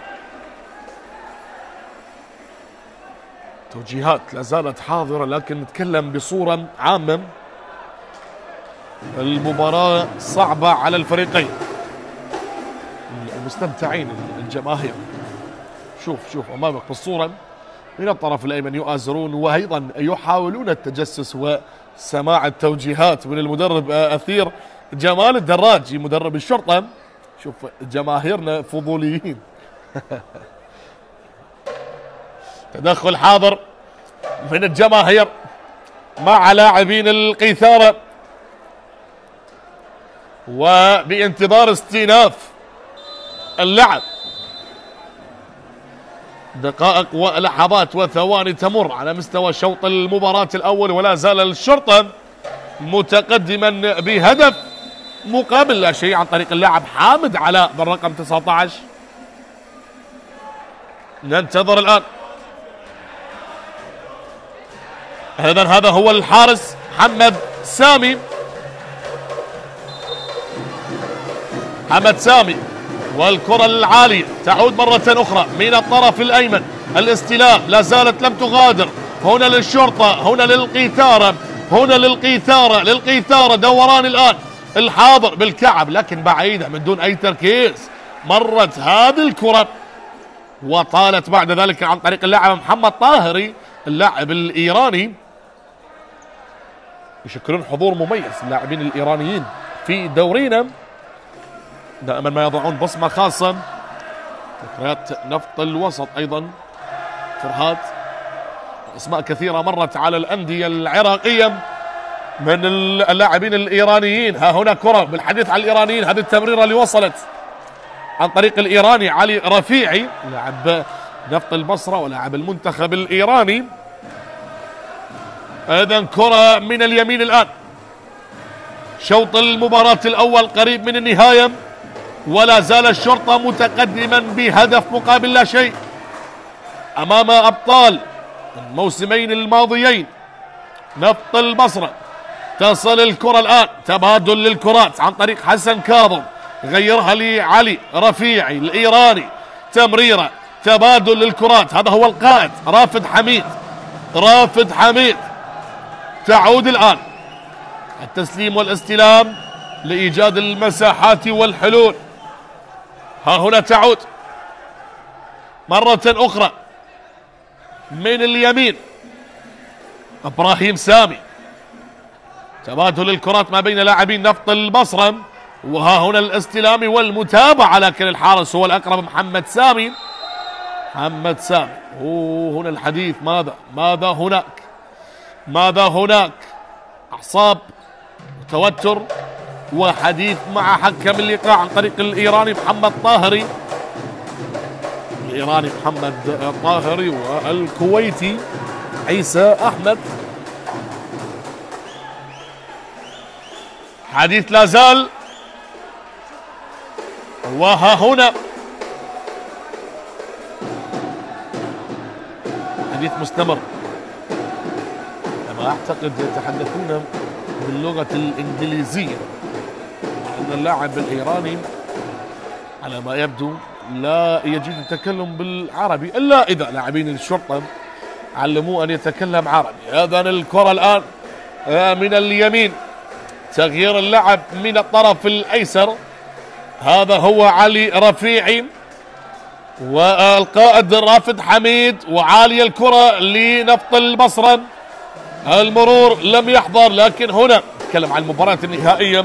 توجيهات لا زالت حاضرة، لكن نتكلم بصورة عامة. المباراة صعبة على الفريقين، المستمتعين الجماهير. شوف أمامك بالصورة من الطرف الأيمن يؤازرون وأيضا يحاولون التجسس وسماع التوجيهات من المدرب أثير جمال الدراجي مدرب الشرطة. شوف جماهيرنا فضوليين. تدخل حاضر من الجماهير مع لاعبين القيثارة وبانتظار استئناف اللعب. دقائق ولحظات وثواني تمر على مستوى شوط المباراة الأول، ولا زال الشرطة متقدما بهدف مقابل لا شيء عن طريق اللاعب حامد علاء بالرقم 19. ننتظر الآن. إذن هذا هو الحارس محمد سامي. محمد سامي والكرة العالية تعود مرة أخرى من الطرف الأيمن. الاستلام لا زالت لم تغادر. هنا للشرطة، هنا للقيثارة، هنا للقيثارة دوران الآن. الحاضر بالكعب لكن بعيدة من دون أي تركيز. مرت هذه الكرة وطالت بعد ذلك عن طريق اللاعب محمد طاهري اللاعب الإيراني. يشكلون حضور مميز اللاعبين الإيرانيين في دورينا، دائما ما يضعون بصمة خاصة. ذكريات نفط الوسط أيضا فرهاد، أسماء كثيرة مرت على الأندية العراقية من اللاعبين الإيرانيين. ها هنا كرة بالحديث عن الإيرانيين، هذه التمريرة اللي وصلت عن طريق الإيراني علي رفيعي لاعب نفط البصرة ولاعب المنتخب الإيراني. إذن كرة من اليمين الآن. شوط المباراة الأول قريب من النهاية، ولا زال الشرطة متقدما بهدف مقابل لا شيء أمام أبطال الموسمين الماضيين نفط البصرة. تصل الكرة الآن، تبادل للكرات عن طريق حسن كاظم، غيرها لعلي رفيعي الإيراني، تمريرة تبادل للكرات. هذا هو القائد رافد حميد. تعود الآن التسليم والاستلام لإيجاد المساحات والحلول. ها هنا تعود مرة أخرى من اليمين إبراهيم سامي، تبادل الكرات ما بين لاعبين نفط البصرة. وها هنا الاستلام والمتابعة، لكن الحارس هو الأقرب محمد سامي. هنا الحديث ماذا هناك أعصاب وتوتر وحديث مع حكم اللقاء عن طريق الإيراني محمد طاهري والكويتي عيسى أحمد. حديث لا زال، وها هنا حديث مستمر. كما أعتقد يتحدثون باللغة الإنجليزية، أن اللاعب الإيراني على ما يبدو لا يجيد التكلم بالعربي إلا إذا لاعبين الشرطة علموه أن يتكلم عربي. إذن الكرة الآن من اليمين، تغيير اللعب من الطرف الأيسر. هذا هو علي رفيعي والقائد رافد حميد، وعالية الكرة لنفط البصرة. المرور لم يحضر، لكن هنا نتكلم عن المباريات النهائية.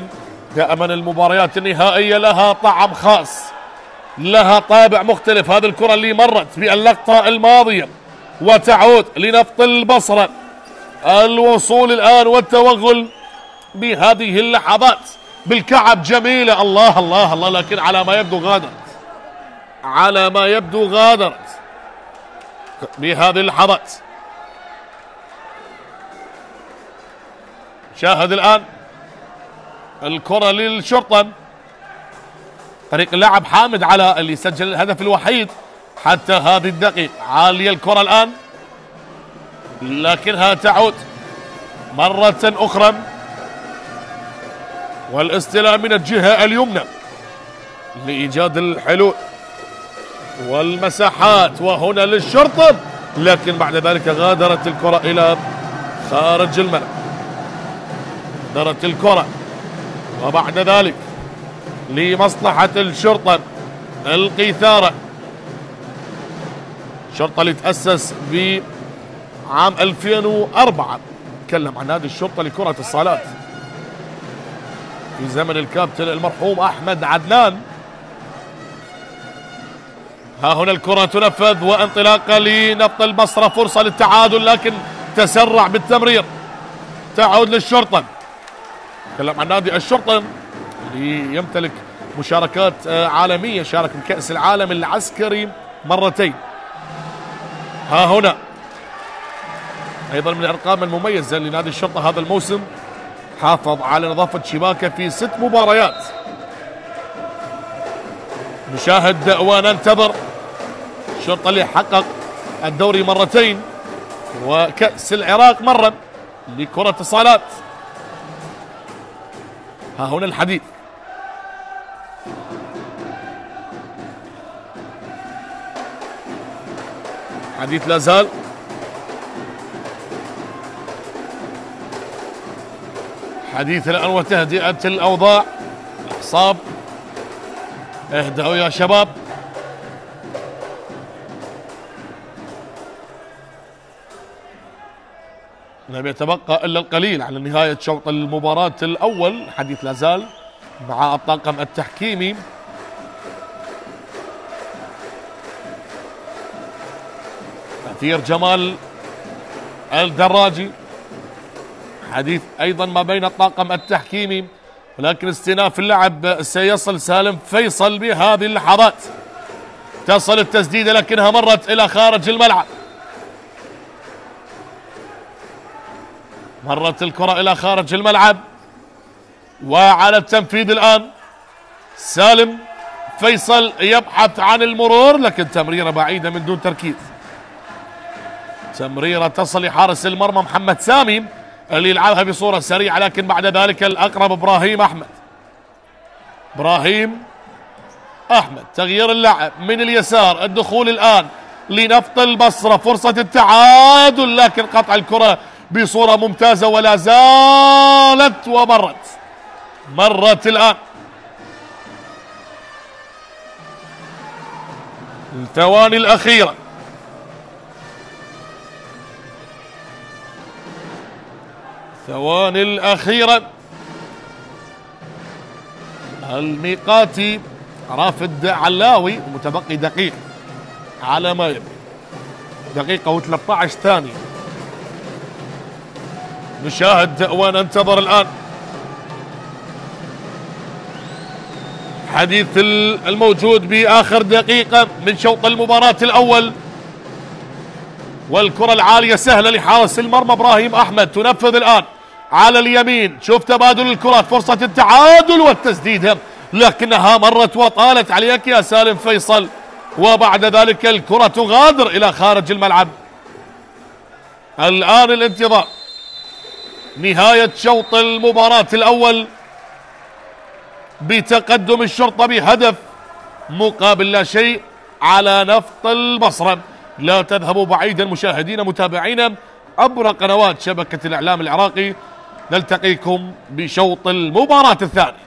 دائما المباريات النهائية لها طعم خاص، لها طابع مختلف. هذه الكرة اللي مرت باللقطة الماضية وتعود لنفط البصرة. الوصول الآن والتوغل بهذه اللحظات بالكعب جميلة. الله الله الله، لكن على ما يبدو غادرت بهذه اللحظات. شاهد الآن الكرة للشرطة، طريق اللاعب حامد علاء اللي سجل الهدف الوحيد حتى هذه الدقيقة. عالية الكرة الآن، لكنها تعود مرة أخرى، والاستلام من الجهة اليمنى لإيجاد الحلول والمساحات. وهنا للشرطة، لكن بعد ذلك غادرت الكرة إلى خارج الملعب. غادرت الكرة وبعد ذلك لمصلحة الشرطة القيثارة، الشرطة اللي تأسس بعام 2004. تكلم عن نادي الشرطة لكرة الصالات في زمن الكابتن المرحوم أحمد عدنان. ها هنا الكرة تنفذ وانطلاقة لنفط البصرة، فرصة للتعادل لكن تسرع بالتمرير، تعود للشرطة. تكلم عن نادي الشرطة اللي يمتلك مشاركات عالمية، شارك بكأس العالم العسكري مرتين. ها هنا أيضا من الأرقام المميزة لنادي الشرطة هذا الموسم، حافظ على نظافة شباكه في 6 مباريات. نشاهد وننتظر الشرطة اللي حقق الدوري مرتين وكأس العراق مرة لكرة الصالات. ها هنا الحديث، حديث لا زال. حديث الآن وتهدئة الأوضاع، الأعصاب، اهدأوا يا شباب. لم يتبقى إلا القليل على نهاية شوط المباراة الأول. حديث لا زال مع الطاقم التحكيمي. تأثير جمال الدراجي. حديث أيضا ما بين الطاقم التحكيمي، ولكن استئناف اللعب سيصل سالم فيصل بهذه اللحظات. تصل التسديدة لكنها مرت إلى خارج الملعب، مرت الكرة إلى خارج الملعب، وعلى التنفيذ الآن سالم فيصل يبحث عن المرور، لكن تمريرة بعيدة من دون تركيز. تمريرة تصل لحارس المرمى محمد سامي اللي يلعبها بصورة سريعة، لكن بعد ذلك الأقرب إبراهيم أحمد. إبراهيم أحمد تغيير اللعب من اليسار، الدخول الآن لنفط البصرة، فرصة التعادل لكن قطع الكرة بصورة ممتازة ولا زالت مرت الآن. الثواني الأخيرة، الثواني الأخيرة. الميقاتي رافد علاوي، متبقي دقيقة على ما يبدو، دقيقة و13 ثانية. نشاهد وننتظر الآن حديث الموجود بآخر دقيقة من شوط المباراة الأول. والكرة العالية سهلة لحارس المرمى إبراهيم أحمد، تنفذ الآن على اليمين. شوف تبادل الكرات، فرصة التعادل والتسديدة لكنها مرت وطالت عليك يا سالم فيصل، وبعد ذلك الكرة تغادر إلى خارج الملعب. الآن الانتظار نهاية شوط المباراة الأول بتقدم الشرطة بهدف مقابل لا شيء على نفط البصرة. لا تذهبوا بعيدا مشاهدينا متابعينا عبر قنوات شبكة الإعلام العراقي، نلتقيكم بشوط المباراة الثاني.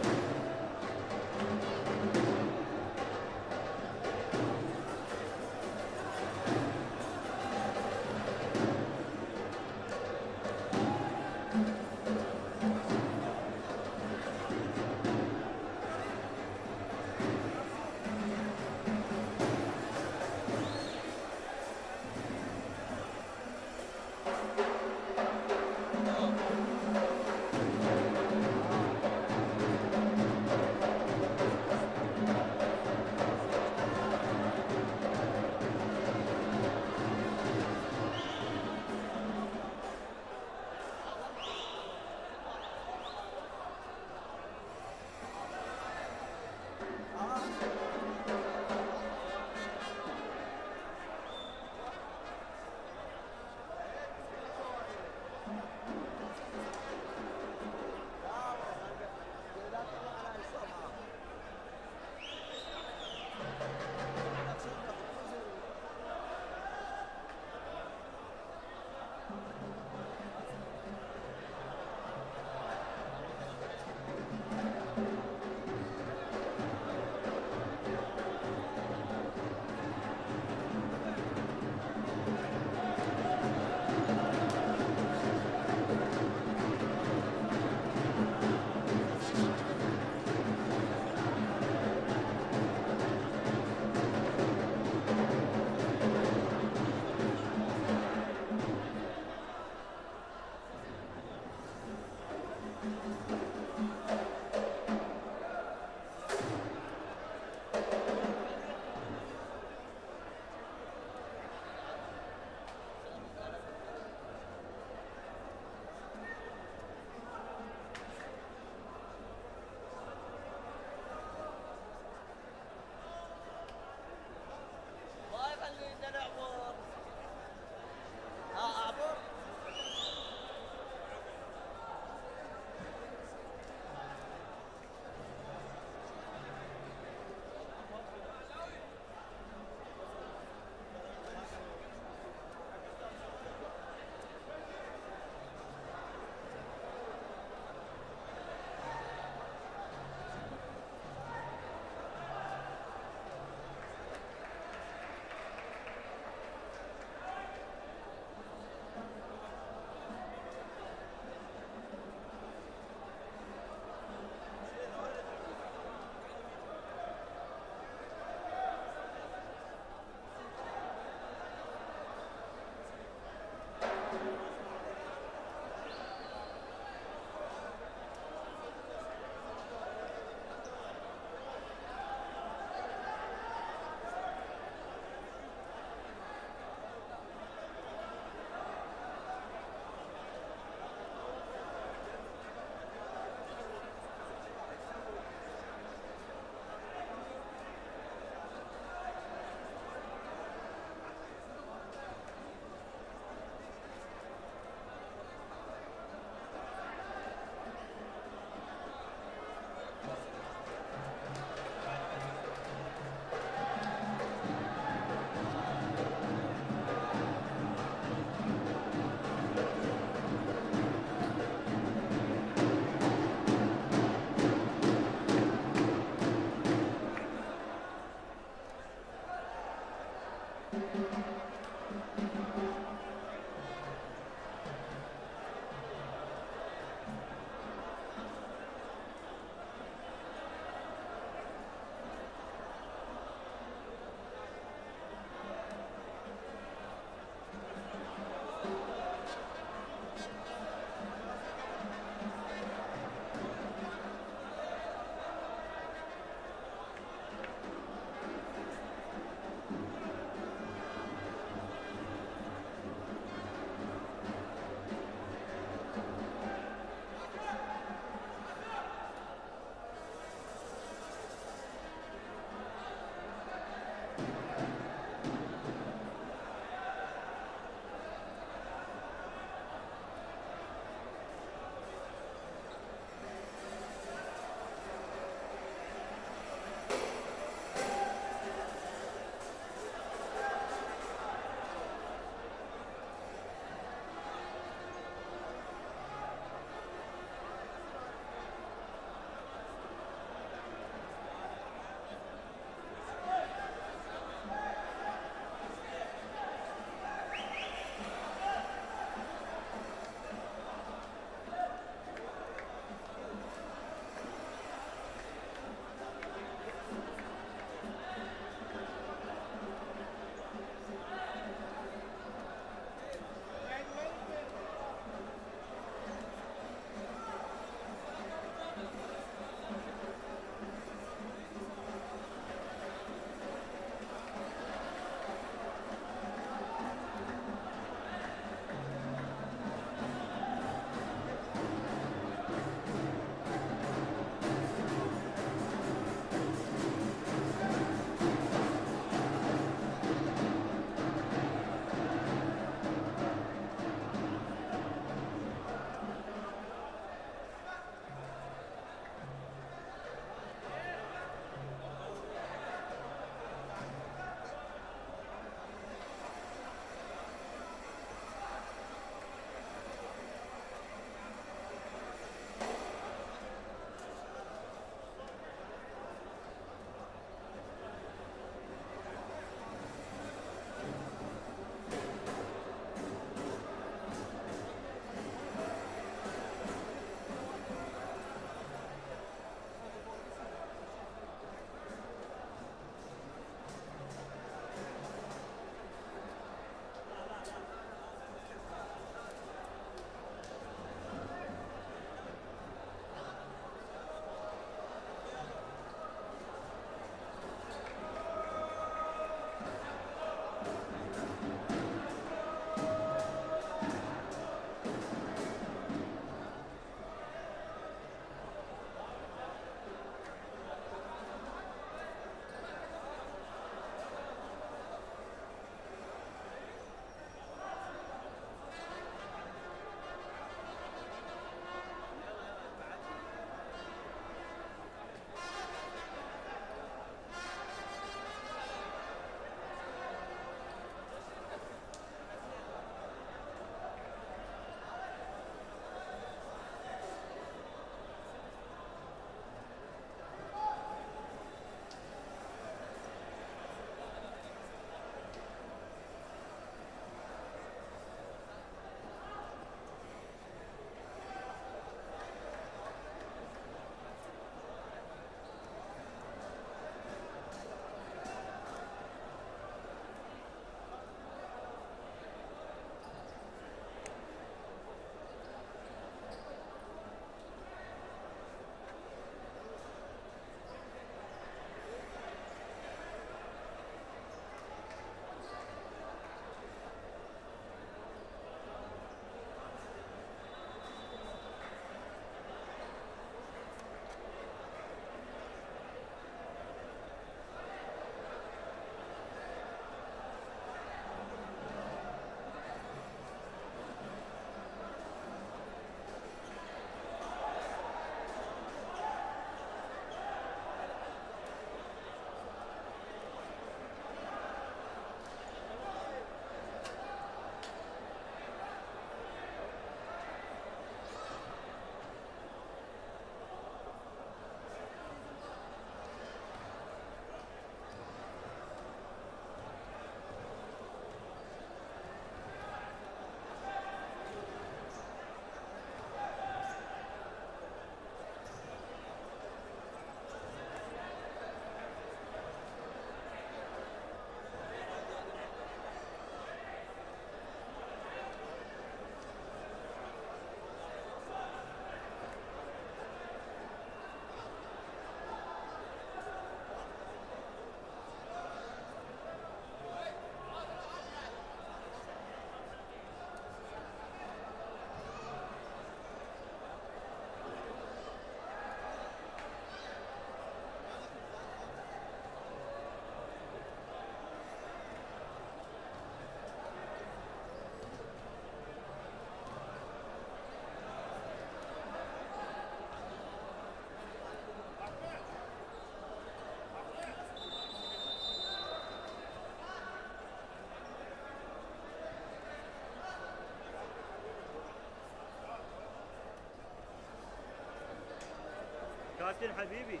كابتن حبيبي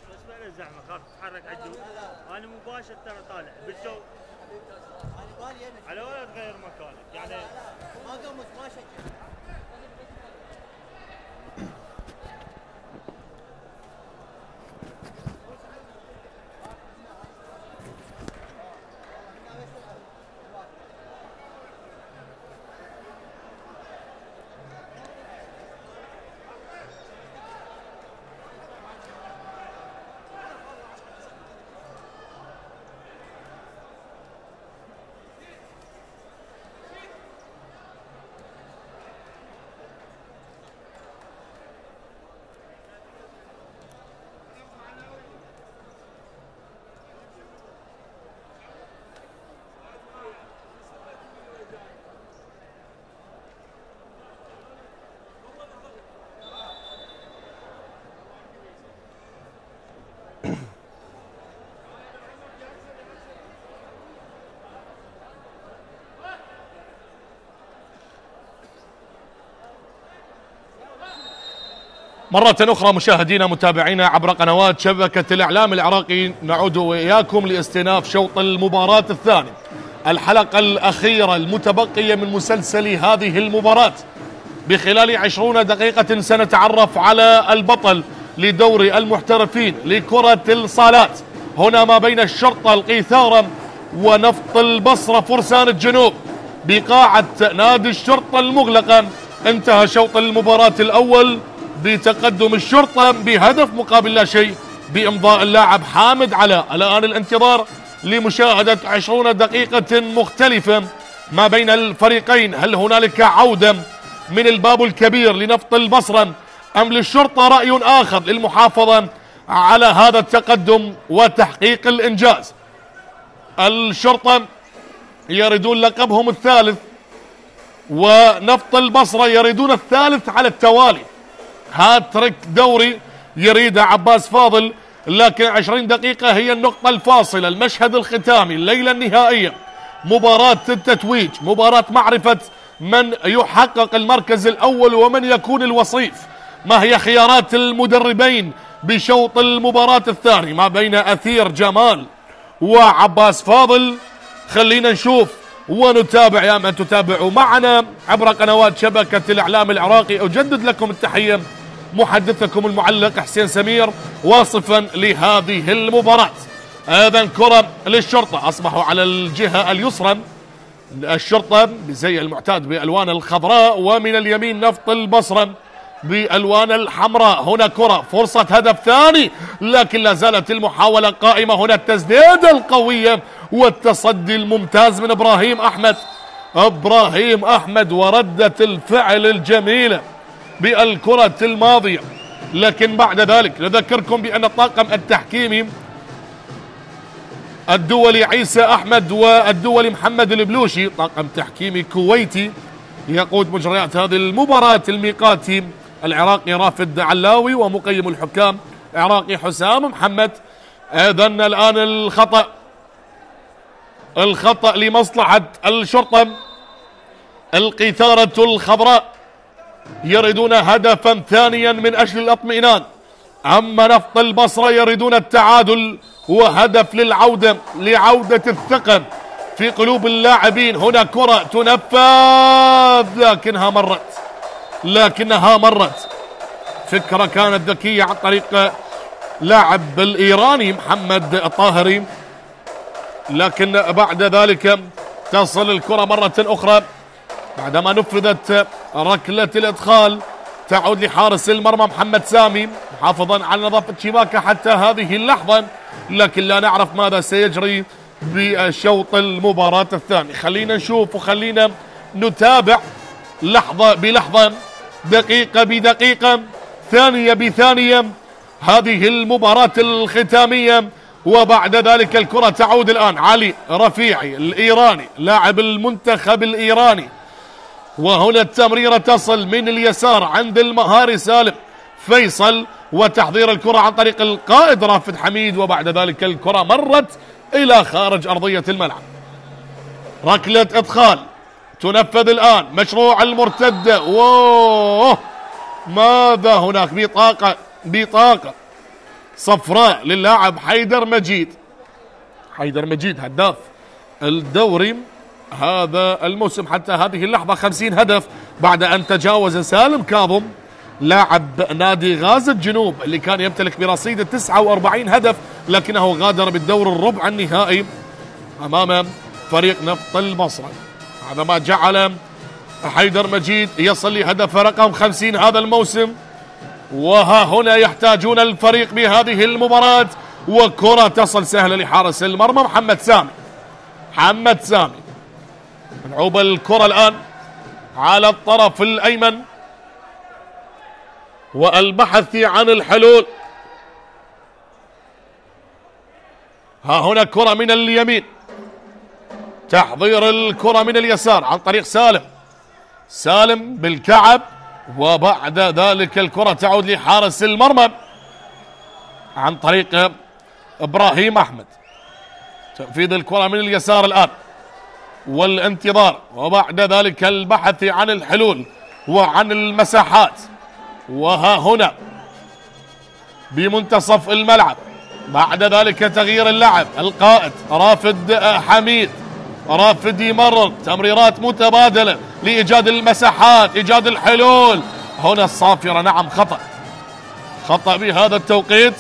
اسمع الزحمه خاف تتحرك عدو. انا مباشر ترى طالع بالجو على ولا تغير مكانك يعني ما قمت ما شجع. مرة أخرى مشاهدينا متابعينا عبر قنوات شبكة الإعلام العراقي، نعود وإياكم لاستئناف شوط المباراة الثاني، الحلقة الأخيرة المتبقية من مسلسل هذه المباراة. بخلال 20 دقيقة سنتعرف على البطل لدوري المحترفين لكرة الصالات، هنا ما بين الشرطة القيثارة ونفط البصرة فرسان الجنوب بقاعة نادي الشرطة المغلقة. انتهى شوط المباراة الأول بتقدم الشرطة بهدف مقابل لا شيء بإمضاء اللاعب حامد علاء. الآن الانتظار لمشاهدة 20 دقيقة مختلفة ما بين الفريقين. هل هنالك عودة من الباب الكبير لنفط البصرة أم للشرطة رأي آخر للمحافظة على هذا التقدم وتحقيق الإنجاز؟ الشرطة يريدون لقبهم الثالث ونفط البصرة يريدون الثالث على التوالي. هاتريك دوري يريده عباس فاضل، لكن 20 دقيقة هي النقطة الفاصلة، المشهد الختامي، الليلة النهائية، مباراة التتويج، مباراة معرفة من يحقق المركز الأول ومن يكون الوصيف. ما هي خيارات المدربين بشوط المباراة الثاني ما بين أثير جمال وعباس فاضل؟ خلينا نشوف ونتابع يا من تتابعوا معنا عبر قنوات شبكة الإعلام العراقي. أجدد لكم التحية، محدثكم المعلق حسين سمير واصفا لهذه المباراة. إذن كرة للشرطة، أصبحوا على الجهة اليسرى الشرطة بزي المعتاد بألوان الخضراء، ومن اليمين نفط البصرة بالوان الحمراء. هنا كرة، فرصة هدف ثاني، لكن لا زالت المحاولة قائمة. هنا التسديدة القوية والتصدي الممتاز من ابراهيم احمد وردة الفعل الجميلة بالكرة الماضية. لكن بعد ذلك نذكركم بأن الطاقم التحكيمي الدولي عيسى احمد والدولي محمد البلوشي، طاقم تحكيمي كويتي يقود مجريات هذه المباراة، الميقاتي العراقي رافد علاوي، ومقيم الحكام عراقي حسام محمد. اذن الان الخطأ لمصلحة الشرطة القيثارة الخضراء، يريدون هدفا ثانيا من أجل الاطمئنان. أما نفط البصرة يريدون التعادل وهدف لعودة الثقة في قلوب اللاعبين. هنا كرة تنفذ لكنها مرت. فكرة كانت ذكية عن طريق لاعب الإيراني محمد الطاهري، لكن بعد ذلك تصل الكرة مرة أخرى بعدما نفذت ركلة الإدخال، تعود لحارس المرمى محمد سامي محافظا على نظافة شباكه حتى هذه اللحظة، لكن لا نعرف ماذا سيجري بشوط المباراة الثاني. خلينا نشوف وخلينا نتابع لحظة بلحظة، دقيقة بدقيقة، ثانية بثانية هذه المباراة الختامية. وبعد ذلك الكرة تعود الآن علي رفيعي الإيراني لاعب المنتخب الإيراني، وهنا التمريرة تصل من اليسار عند المهاري سالم فيصل، وتحضير الكرة عن طريق القائد رافد حميد، وبعد ذلك الكرة مرت إلى خارج أرضية الملعب. ركلة إدخال تنفذ الآن، مشروع المرتدة. ماذا هناك؟ بطاقة صفراء للاعب حيدر مجيد. حيدر مجيد هداف الدوري هذا الموسم حتى هذه اللحظة 50 هدف، بعد أن تجاوز سالم كاظم لاعب نادي غازي الجنوب اللي كان يمتلك برصيد 49 هدف، لكنه غادر بالدور الربع النهائي أمام فريق نفط البصرة. هذا ما جعل حيدر مجيد يصل لهدف رقم 50 هذا الموسم. وها هنا يحتاجون الفريق بهذه المباراة، وكرة تصل سهلة لحارس المرمى محمد سامي. محمد سامي ملعوب الكرة الآن على الطرف الأيمن والبحث عن الحلول. ها هنا كرة من اليمين، تحضير الكرة من اليسار عن طريق سالم. سالم بالكعب، وبعد ذلك الكرة تعود لحارس المرمى عن طريق إبراهيم أحمد. تنفيذ الكرة من اليسار الآن والانتظار، وبعد ذلك البحث عن الحلول وعن المساحات. وها هنا بمنتصف الملعب، بعد ذلك تغيير اللعب. القائد رافد حميد، رافد يمرر تمريرات متبادلة لإيجاد المساحات، إيجاد الحلول. هنا الصافرة نعم خطأ بهذا التوقيت،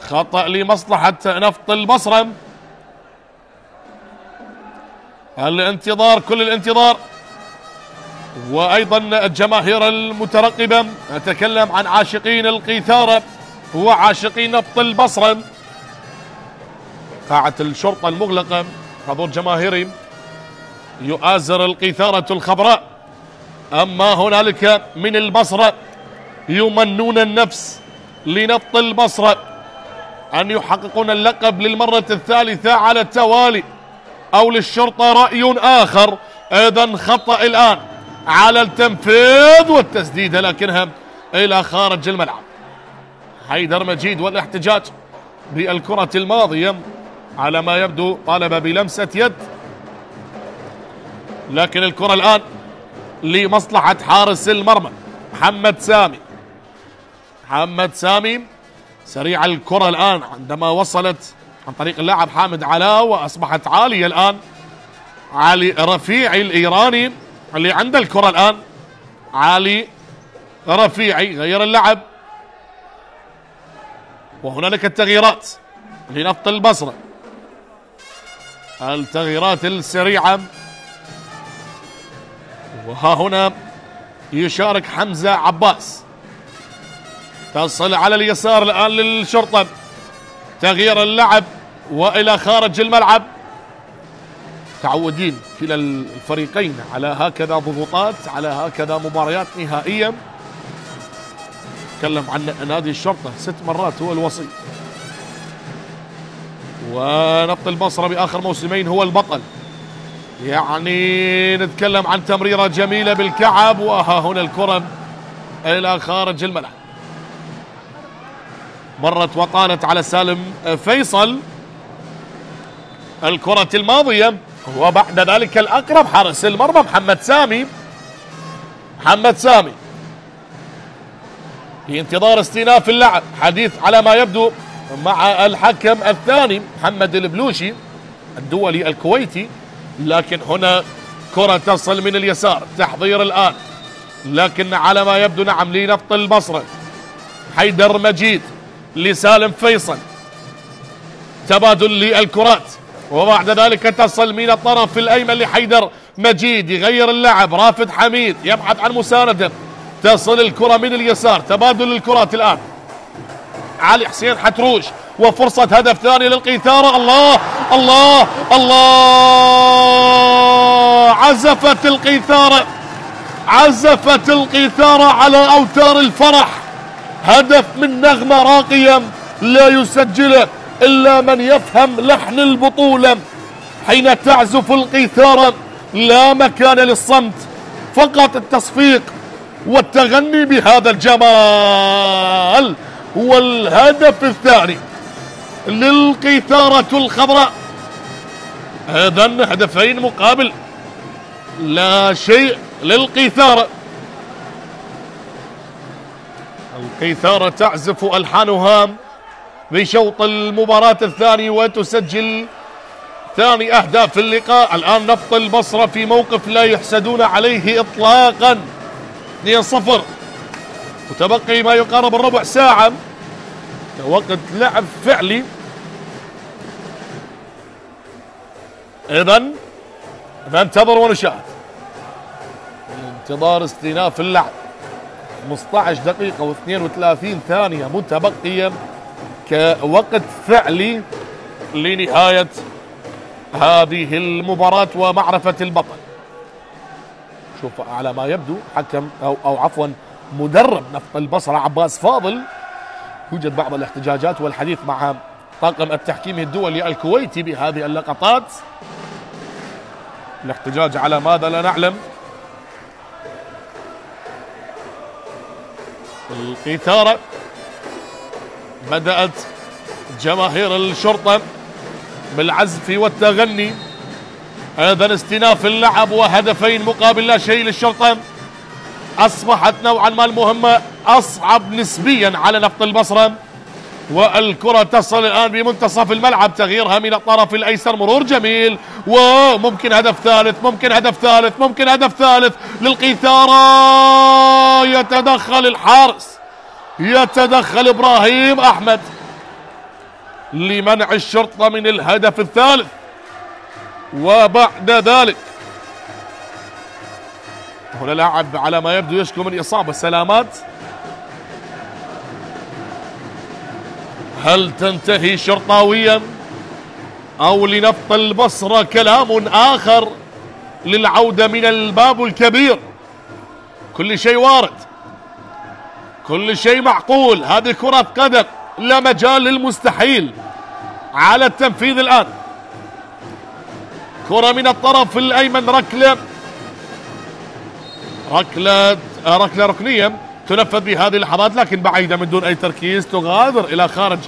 خطأ لمصلحة نفط البصرة. الانتظار كل الانتظار، وأيضا الجماهير المترقبة. أتكلم عن عاشقين القيثارة وعاشقين نفط البصرة. قاعة الشرطة المغلقة، حضور جماهيري يؤازر القيثارة الخضراء. أما هنالك من البصرة يمنون النفس لنفط البصرة أن يحققون اللقب للمرة الثالثة على التوالي، أو للشرطة رأي آخر. إذن خطأ الآن على التنفيذ والتسديد، لكنها إلى خارج الملعب. حيدر مجيد والاحتجاج بالكرة الماضية، على ما يبدو طالب بلمسة يد، لكن الكرة الآن لمصلحة حارس المرمى محمد سامي. محمد سامي سريع الكرة الآن عندما وصلت عن طريق اللاعب حامد علاء، وأصبحت عالية الآن. علي رفيعي الإيراني اللي عنده الكرة الآن. علي رفيعي غير اللعب، وهنالك التغييرات لنفط البصرة، التغييرات السريعة. وها هنا يشارك حمزة عباس. تصل على اليسار الآن للشرطة، تغيير اللعب وإلى خارج الملعب. تعودين كلا الفريقين على هكذا ضغوطات، على هكذا مباريات نهائية. تكلم عن نادي الشرطة 6 مرات هو الوصي، ونفط البصرة بآخر موسمين هو البطل. يعني نتكلم عن تمريرة جميلة بالكعب، وها هنا الكرة إلى خارج الملعب. مرت وطالت على سالم فيصل الكرة الماضية، وبعد ذلك الأقرب حارس المرمى محمد سامي. محمد سامي في انتظار استئناف اللعب، حديث على ما يبدو مع الحكم الثاني محمد البلوشي الدولي الكويتي. لكن هنا كرة تصل من اليسار، تحضير الآن، لكن على ما يبدو نعم لنفط البصرة. حيدر مجيد لسالم فيصل، تبادل للكرات، وبعد ذلك تصل من الطرف الأيمن لحيدر مجيد، يغير اللعب. رافد حميد يبحث عن مساندة، تصل الكرة من اليسار، تبادل الكرات الآن. علي حسين حتروش، وفرصة هدف ثاني للقيثارة. الله الله الله، عزفت القيثارة، عزفت القيثارة على أوتار الفرح. هدف من نغمة راقية لا يسجله إلا من يفهم لحن البطولة. حين تعزف القيثارة لا مكان للصمت، فقط التصفيق والتغني بهذا الجمال. والهدف الثاني للقيثارة الخضراء. إذن هدفين مقابل لا شيء للقيثارة. القيثارة تعزف ألحانها بشوط المباراة الثاني وتسجل ثاني أهداف اللقاء. الآن نفط البصرة في موقف لا يحسدون عليه إطلاقا، 2-0 وتبقي ما يقارب الربع ساعة وقت لعب فعلي. إذن ننتظر ونشاهد، انتظار استئناف اللعب. 15 دقيقة و32 ثانية متبقية كوقت فعلي لنهاية هذه المباراة ومعرفة البطل. شوف على ما يبدو حكم أو عفوا مدرب نفط البصرة عباس فاضل، يوجد بعض الاحتجاجات والحديث مع طاقم التحكيم الدولي الكويتي بهذه اللقطات. الاحتجاج على ماذا لا نعلم. الإثارة بدأت جماهير الشرطة بالعزف والتغني. أيضا استئناف اللعب وهدفين مقابل لا شيء للشرطة. أصبحت نوعا ما المهمة أصعب نسبيا على نفط البصرة، والكرة تصل الآن بمنتصف الملعب، تغييرها من الطرف الأيسر، مرور جميل وممكن هدف ثالث، ممكن هدف ثالث، ممكن هدف ثالث للقيثارة. يتدخل الحارس، يتدخل إبراهيم أحمد لمنع الشرطة من الهدف الثالث. وبعد ذلك هنا لاعب على ما يبدو يشكو من إصابة، سلامات. هل تنتهي شرطاويا أو لنفط البصرة كلام آخر للعودة من الباب الكبير؟ كل شيء وارد، كل شيء معقول. هذه كرة قدم، لا مجال للمستحيل على التنفيذ الآن. كرة من الطرف الأيمن، ركلة ركنية تنفذ بهذه اللحظات، لكن بعيدة من دون أي تركيز، تغادر إلى خارج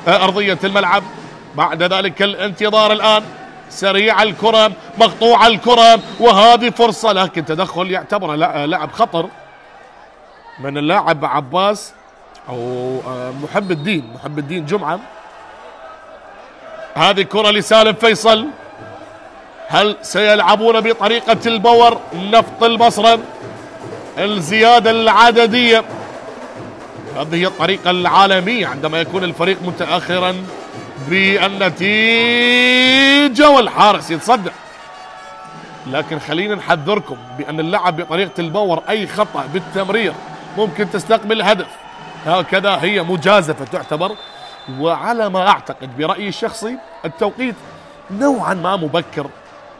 أرضية الملعب. بعد ذلك الانتظار الآن، سريع الكرة، مقطوع الكرة، وهذه فرصة، لكن تدخل يعتبر لاعب خطر من اللاعب عباس أو محب الدين جمعة. هذه كرة لسالم فيصل. هل سيلعبون بطريقة الباور نفط البصرة؟ الزيادة العددية، هذه هي الطريقة العالمية عندما يكون الفريق متأخرا بالنتيجة والحارس يتصدر. لكن خلينا نحذركم بأن اللعب بطريقة الباور أي خطأ بالتمرير ممكن تستقبل هدف، هكذا هي مجازفة تعتبر. وعلى ما أعتقد برأيي الشخصي التوقيت نوعا ما مبكر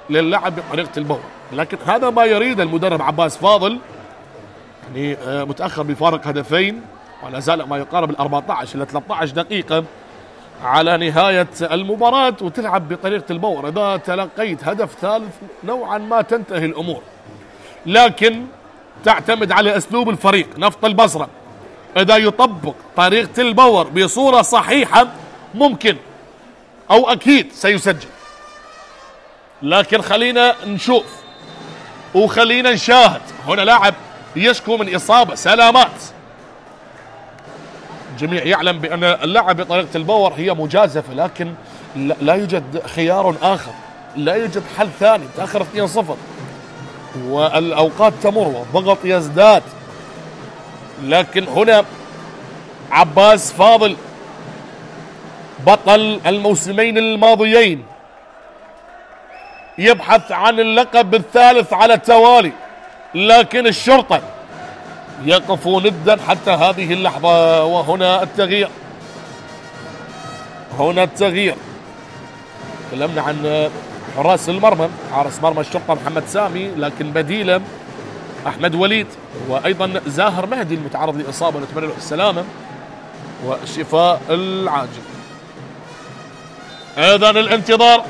للعب بطريقة الباور، لكن هذا ما يريد المدرب عباس فاضل. يعني متأخر بفارق هدفين، ولا زال ما يقارب ال 14 إلى 13 دقيقة على نهاية المباراة، وتلعب بطريقة الباور. إذا تلقيت هدف ثالث نوعا ما تنتهي الأمور، لكن تعتمد على أسلوب الفريق نفط البصرة. إذا يطبق طريقة الباور بصورة صحيحة ممكن أو أكيد سيسجل، لكن خلينا نشوف وخلينا نشاهد. هنا لاعب يشكو من إصابة، سلامات. الجميع يعلم بأن اللعب بطريقة الباور هي مجازفة، لكن لا يوجد خيار آخر، لا يوجد حل ثاني. تأخر 2-0 والأوقات تمر والضغط يزداد، لكن هنا عباس فاضل بطل الموسمين الماضيين يبحث عن اللقب الثالث على التوالي، لكن الشرطة يقفوا ندا حتى هذه اللحظة. وهنا التغيير، هنا التغيير. تكلمنا عن حراس المرمى، حارس مرمى الشرطة محمد سامي، لكن بديله أحمد وليد، وأيضا زاهر مهدي المتعرض لإصابة، نتمنى له السلامة والشفاء العاجل. أيضا الانتظار،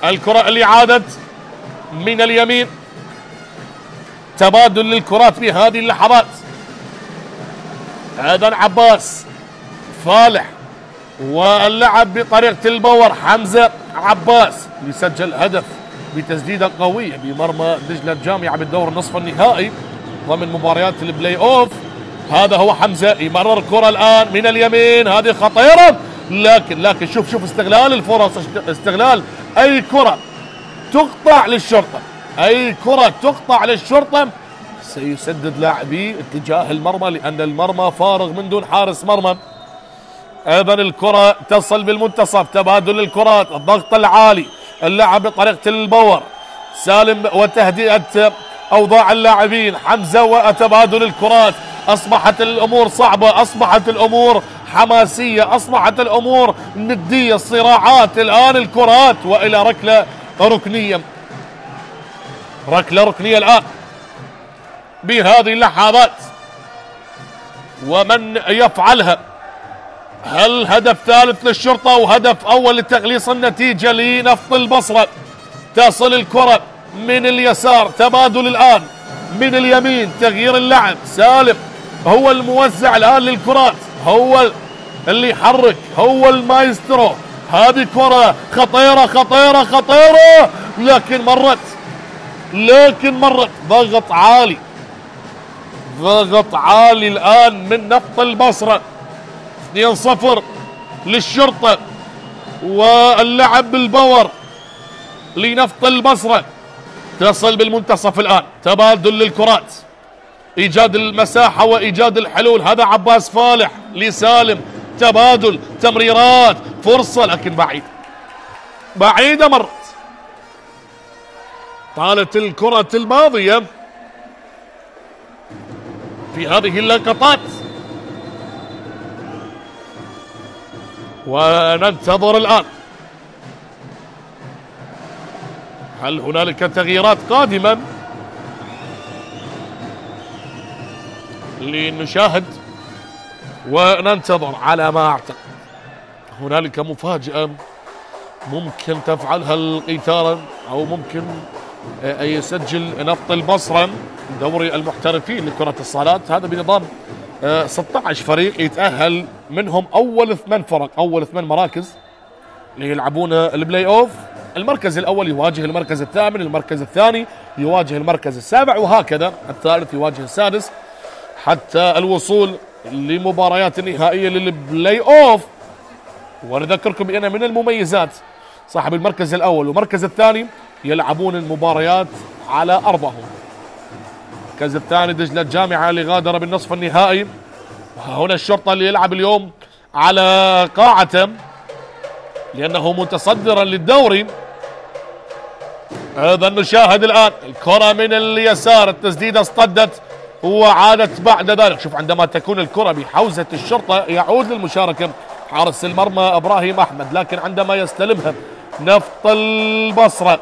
الكرة اللي عادت من اليمين، تبادل للكرات في هذه اللحظات. أيضا عباس فالح، واللعب بطريقة الباور. حمزة عباس يسجل هدف بتسديدة قوية بمرمى دجلة الجامعة بالدور النصف النهائي ضمن مباريات البلاي أوف. هذا هو حمزة، يمرر الكرة الآن من اليمين، هذه خطيرة، لكن شوف استغلال الفرص، استغلال أي كرة تقطع للشرطة، أي كرة تقطع للشرطة سيسدد لاعبي اتجاه المرمى، لأن المرمى فارغ من دون حارس مرمى. أيضا الكرة تصل بالمنتصف، تبادل الكرات، الضغط العالي، اللعب بطريقة البور، سالم وتهدئة أوضاع اللاعبين، حمزة وتبادل الكرات. أصبحت الأمور صعبة، أصبحت الأمور حماسية، أصبحت الأمور ندية، صراعات الآن الكرات، وإلى ركلة ركنية، ركلة ركنية الآن بهذه اللحظات، ومن يفعلها؟ هل هدف ثالث للشرطة وهدف أول لتقليص النتيجة لنفط البصرة؟ تصل الكرة من اليسار، تبادل الآن من اليمين، تغيير اللعب، سالم هو الموزع الآن للكرات، هو اللي يحرك، هو المايسترو. هذه كرة خطيرة خطيرة خطيرة، لكن مرت ضغط عالي، ضغط عالي الآن من نفط البصرة. 2-0 للشرطة، واللعب بالباور لنفط البصرة. تصل بالمنتصف الآن، تبادل للكرات، إيجاد المساحة وإيجاد الحلول. هذا عباس فالح لسالم، تبادل، تمريرات، فرصة، لكن بعيدة مرت. طالت الكرة الماضية في هذه اللقطات، وننتظر الآن هل هنالك تغييرات قادمة؟ لنشاهد وننتظر. على ما أعتقد هنالك مفاجأة ممكن تفعلها القيثارة، أو ممكن يسجل نفط البصرة دوري المحترفين لكرة الصالات. هذا بنظام 16 فريق يتأهل منهم أول 8 فرق، أول 8 مراكز اللي يلعبون البلاي أوف. المركز الأول يواجه المركز الثامن، المركز الثاني يواجه المركز السابع، وهكذا الثالث يواجه السادس حتى الوصول لمباريات النهائية للبلاي أوف. ونذكركم بأن من المميزات صاحب المركز الأول والمركز الثاني يلعبون المباريات على أرضهم. المركز الثاني دجلة الجامعة اللي غادر بالنصف النهائي، هنا الشرطة اللي يلعب اليوم على قاعته لأنه متصدرا للدوري. أيضا نشاهد الآن الكرة من اليسار، التسديدة اصطدت وعادت بعد ذلك. شوف عندما تكون الكرة بحوزة الشرطة يعود للمشاركة حارس المرمى إبراهيم أحمد، لكن عندما يستلمها نفط البصرة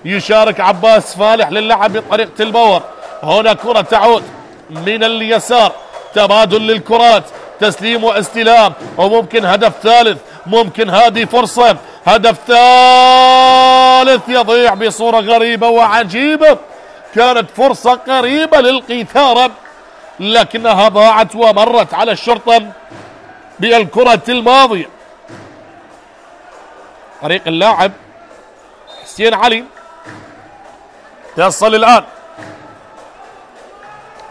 يشارك عباس فالح للعب بطريقة الباور. هنا كرة تعود من اليسار، تبادل للكرات، تسليم واستلام، وممكن هدف ثالث، ممكن هذه فرصة هدف ثالث يضيع بصورة غريبة وعجيبة. كانت فرصة قريبة للقيثارة لكنها ضاعت ومرت على الشرطة بالكرة الماضية. طريق اللاعب حسين علي يصل الآن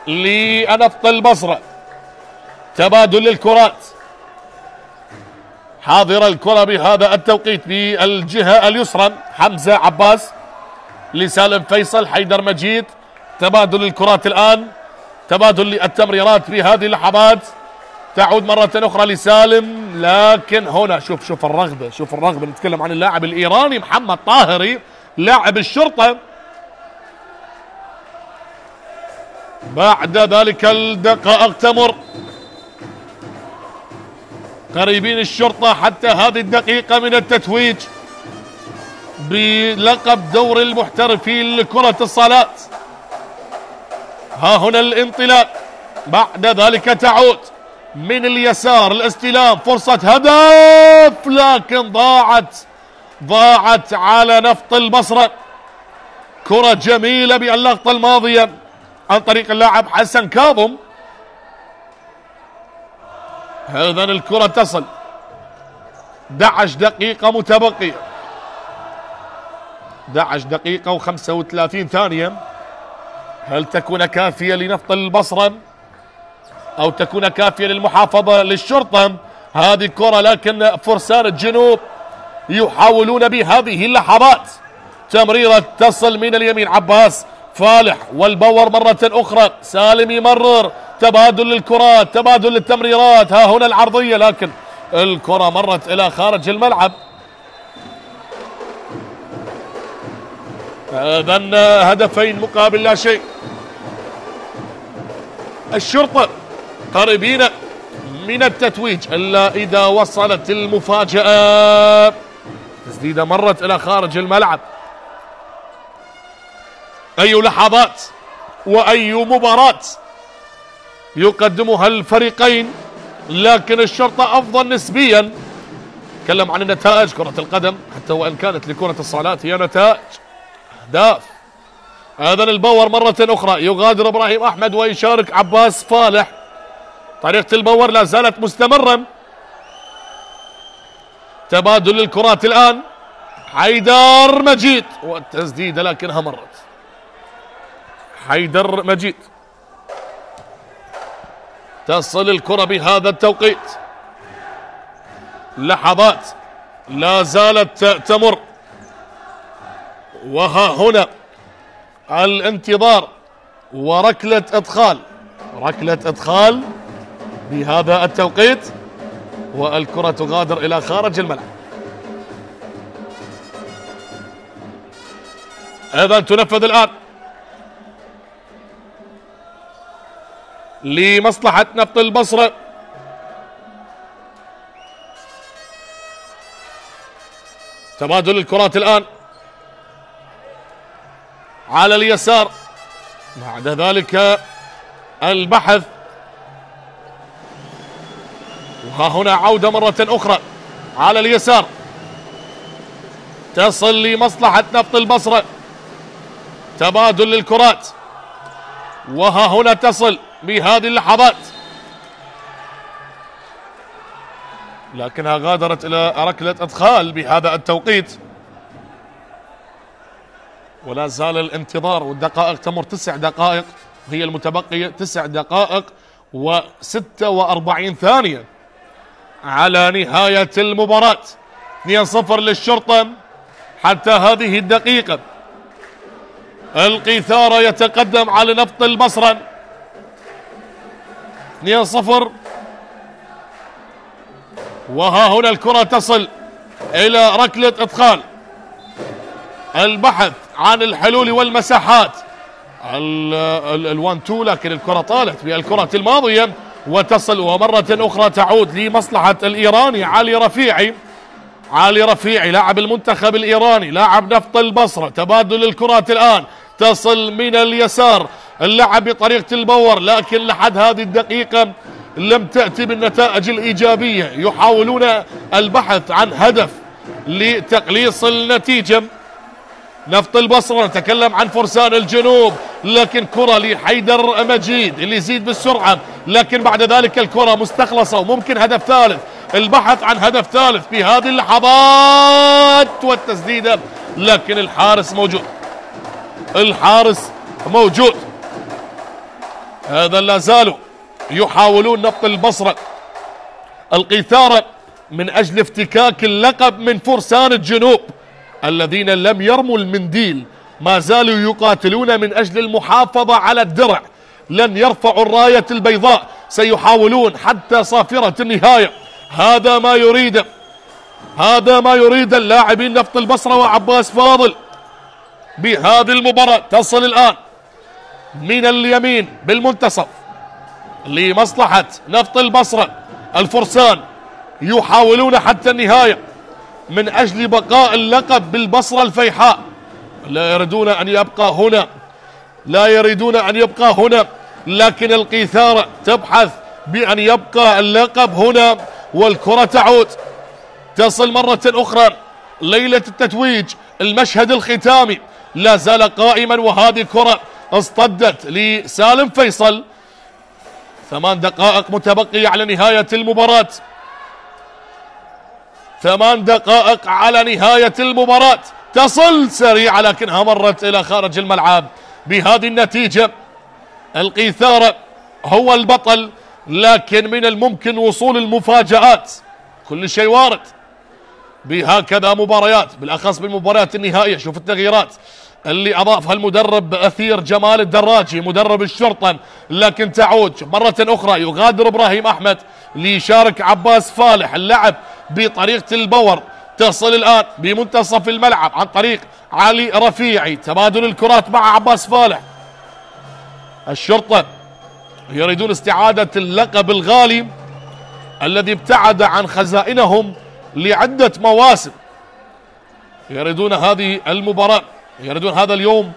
لنفط البصرة، تبادل للكرات، حاضر الكرة بهذا التوقيت بالجهة اليسرى، حمزة عباس لسالم فيصل، حيدر مجيد، تبادل الكرات الآن، تبادل التمريرات في هذه اللحظات، تعود مرة أخرى لسالم، لكن هنا شوف الرغبة، شوف الرغبة. نتكلم عن اللاعب الإيراني محمد طاهري لاعب الشرطة. بعد ذلك الدقائق تمر، قريبين الشرطة حتى هذه الدقيقة من التتويج بلقب دوري المحترفين لكرة الصالات. ها هنا الانطلاق، بعد ذلك تعود من اليسار الاستلام، فرصة هدف، لكن ضاعت على نفط البصرة. كرة جميلة باللقطة الماضية عن طريق اللاعب حسن كاظم. إذن الكرة تصل، 11 دقيقة متبقية، 11 دقيقة و35 ثانية. هل تكون كافية لنفط البصرة؟ أو تكون كافية للمحافظة للشرطة هذه الكرة، لكن فرسان الجنوب يحاولون بهذه اللحظات. تمريرة تصل من اليمين، عباس فالح والبور مرة أخرى، سالم يمرر، تبادل للكرات، تبادل للتمريرات، ها هنا العرضية لكن الكرة مرت إلى خارج الملعب. إذن هدفين مقابل لا شيء. الشرطة قريبين من التتويج إلا إذا وصلت المفاجأة. تسديدة مرت إلى خارج الملعب. أي لحظات وأي مباراة يقدمها الفريقين، لكن الشرطة أفضل نسبيا. تكلم عن النتائج كرة القدم حتى وإن كانت لكرة الصالات هي نتائج أهداف. هذا البور مرة أخرى، يغادر إبراهيم أحمد ويشارك عباس فالح. طريقة البور لا زالت مستمرة. تبادل الكرات الآن، حيدر مجيد والتسديدة لكنها مرت. حيدر مجيد تصل الكرة بهذا التوقيت. لحظات لا زالت تمر، وها هنا الانتظار وركلة إدخال. ركلة إدخال بهذا التوقيت، والكرة تغادر إلى خارج الملعب. إذا تنفذ الآن لمصلحة نفط البصرة. تبادل الكرات الآن على اليسار، بعد ذلك البحث، وها هنا عودة مرة أخرى على اليسار تصل لمصلحة نفط البصرة. تبادل للكرات، وها هنا تصل بهذه اللحظات، لكنها غادرت إلى ركلة إدخال بهذا التوقيت. ولا زال الانتظار، والدقائق تمر 9 دقائق هي المتبقية، 9 دقائق و46 ثانية على نهاية المباراة. 2-0 للشرطة حتى هذه الدقيقة. القيثارة يتقدم على نفط البصرة 2-0. وها هنا الكرة تصل إلى ركلة إدخال. البحث عن الحلول والمساحات، ال1-2، لكن الكرة طالت بالكرة الماضية وتصل، ومرة أخرى تعود لمصلحة الإيراني علي رفيعي. علي رفيعي لاعب المنتخب الإيراني، لاعب نفط البصرة. تبادل الكرات الآن تصل من اليسار، اللعب بطريقة البور، لكن لحد هذه الدقيقة لم تأتي بالنتائج الإيجابية. يحاولون البحث عن هدف لتقليص النتيجة. نفط البصرة نتكلم عن فرسان الجنوب، لكن كرة لحيدر مجيد اللي يزيد بالسرعة، لكن بعد ذلك الكرة مستخلصة وممكن هدف ثالث. البحث عن هدف ثالث في هذه اللحظات والتسديدة، لكن الحارس موجود. الحارس موجود. هذا لا زالوا يحاولون نفط البصرة القيثارة من أجل افتكاك اللقب من فرسان الجنوب الذين لم يرموا المنديل، ما زالوا يقاتلون من أجل المحافظة على الدرع. لن يرفعوا الراية البيضاء، سيحاولون حتى صافرة النهاية. هذا ما يريده، هذا ما يريد اللاعبين نفط البصرة وعباس فاضل بهذه المباراة. تصل الآن من اليمين بالمنتصف لمصلحة نفط البصرة. الفرسان يحاولون حتى النهاية من أجل بقاء اللقب بالبصرة الفيحاء. لا يريدون أن يبقى هنا، لا يريدون أن يبقى هنا، لكن القيثارة تبحث بأن يبقى اللقب هنا. والكرة تعود، تصل مرة أخرى ليلة التتويج، المشهد الختامي لا زال قائما، وهذه كرة اصطدت لسالم فيصل. 8 دقائق متبقية على نهاية المباراة. 8 دقائق على نهاية المباراة. تصل سريعة لكنها مرت إلى خارج الملعب. بهذه النتيجة القيثارة هو البطل لكن من الممكن وصول المفاجآت. كل شيء وارد بهكذا مباريات، بالأخص بالمباريات النهائية. شوف التغييرات اللي أضافها المدرب أثير جمال الدراجي مدرب الشرطة، لكن تعود مرة أخرى يغادر إبراهيم أحمد ليشارك عباس فالح. اللعب بطريقة البور، تصل الآن بمنتصف الملعب عن طريق علي رفيعي، تبادل الكرات مع عباس فالح. الشرطة يريدون استعادة اللقب الغالي الذي ابتعد عن خزائنهم لعدة مواسم. يريدون هذه المباراة، يريدون هذا اليوم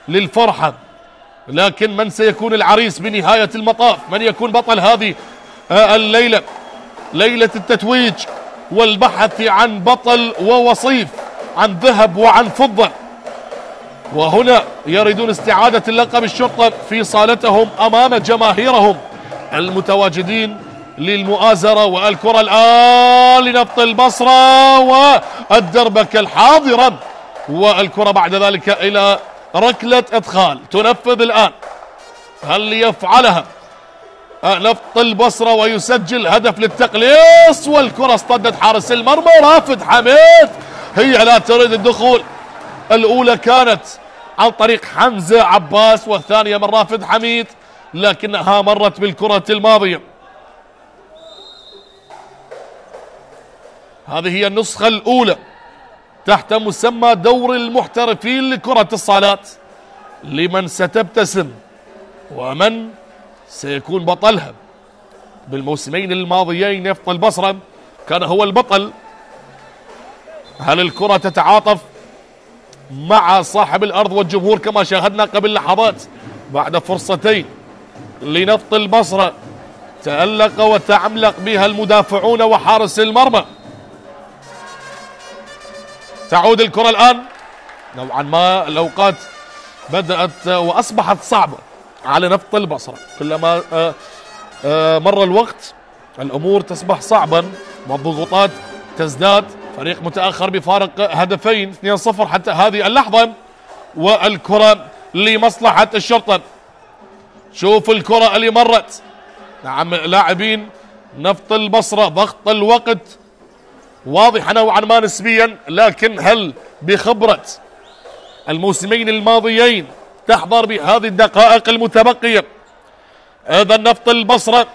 للفرحة، لكن من سيكون العريس بنهاية المطاف؟ من يكون بطل هذه الليلة، ليلة التتويج والبحث عن بطل ووصيف، عن ذهب وعن فضة. وهنا يريدون استعادة اللقب الشرطة في صالتهم أمام جماهيرهم المتواجدين للمؤازرة. والكرة الآن لنفط البصرة والدربكة الحاضرة، والكرة بعد ذلك إلى ركلة إدخال تنفذ الآن. هل يفعلها نفط البصرة ويسجل هدف للتقليص؟ والكرة اصطدت حارس المرمى رافد حميد، هي لا تريد الدخول. الأولى كانت عن طريق حمزة عباس والثانية من رافد حميد، لكنها مرت بالكرة الماضية. هذه هي النسخة الأولى تحت مسمى دور المحترفين لكرة الصالات، لمن ستبتسم ومن سيكون بطلها. بالموسمين الماضيين نفط البصرة كان هو البطل. هل الكرة تتعاطف مع صاحب الأرض والجمهور كما شاهدنا قبل لحظات بعد فرصتين لنفط البصرة تألق وتعملق بها المدافعون وحارس المرمى؟ تعود الكرة الآن. نوعا ما الأوقات بدأت وأصبحت صعبة على نفط البصرة، كلما مر الوقت الأمور تصبح صعبا والضغوطات تزداد. فريق متأخر بفارق هدفين 2-0 حتى هذه اللحظة، والكرة لمصلحة الشرطة. شوف الكرة اللي مرت. نعم لاعبين نفط البصرة ضغط الوقت واضح نوعا ما نسبيا، لكن هل بخبرة الموسمين الماضيين تحضر بهذه الدقائق المتبقية؟ إذا نفط البصرة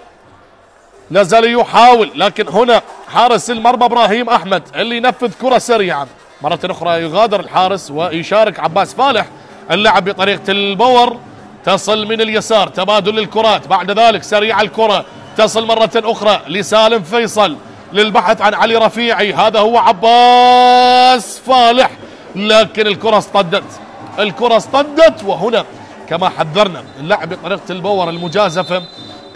لا زال يحاول، لكن هنا حارس المرمى إبراهيم أحمد اللي ينفذ كرة سريعا. مرة أخرى يغادر الحارس ويشارك عباس فالح اللعب بطريقة البور، تصل من اليسار، تبادل الكرات، بعد ذلك سريع الكرة تصل مرة أخرى لسالم فيصل للبحث عن علي رفيعي، هذا هو عباس فالح، لكن الكرة اصطدت، الكرة اصطدت. وهنا كما حذرنا اللعب بطريقة البور المجازفة،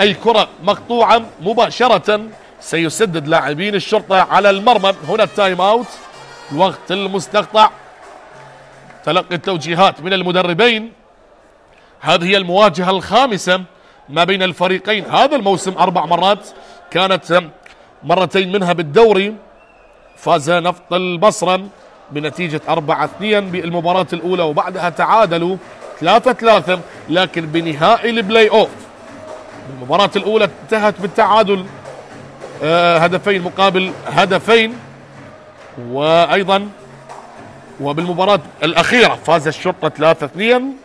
أي كرة مقطوعة مباشرة سيسدد لاعبين الشرطة على المرمى. هنا التايم اوت، الوقت المستقطع، تلقي التوجيهات من المدربين. هذه هي المواجهة الخامسة ما بين الفريقين هذا الموسم 4 مرات، كانت مرتين منها بالدوري. فاز نفط البصرة بنتيجة 4-2 بالمباراة الأولى، وبعدها تعادلوا 3-3، لكن بنهائي البلاي أوف المباراة الأولى انتهت بالتعادل 2 مقابل 2، وأيضا وبالمباراة الأخيرة فاز الشرطة 3-2.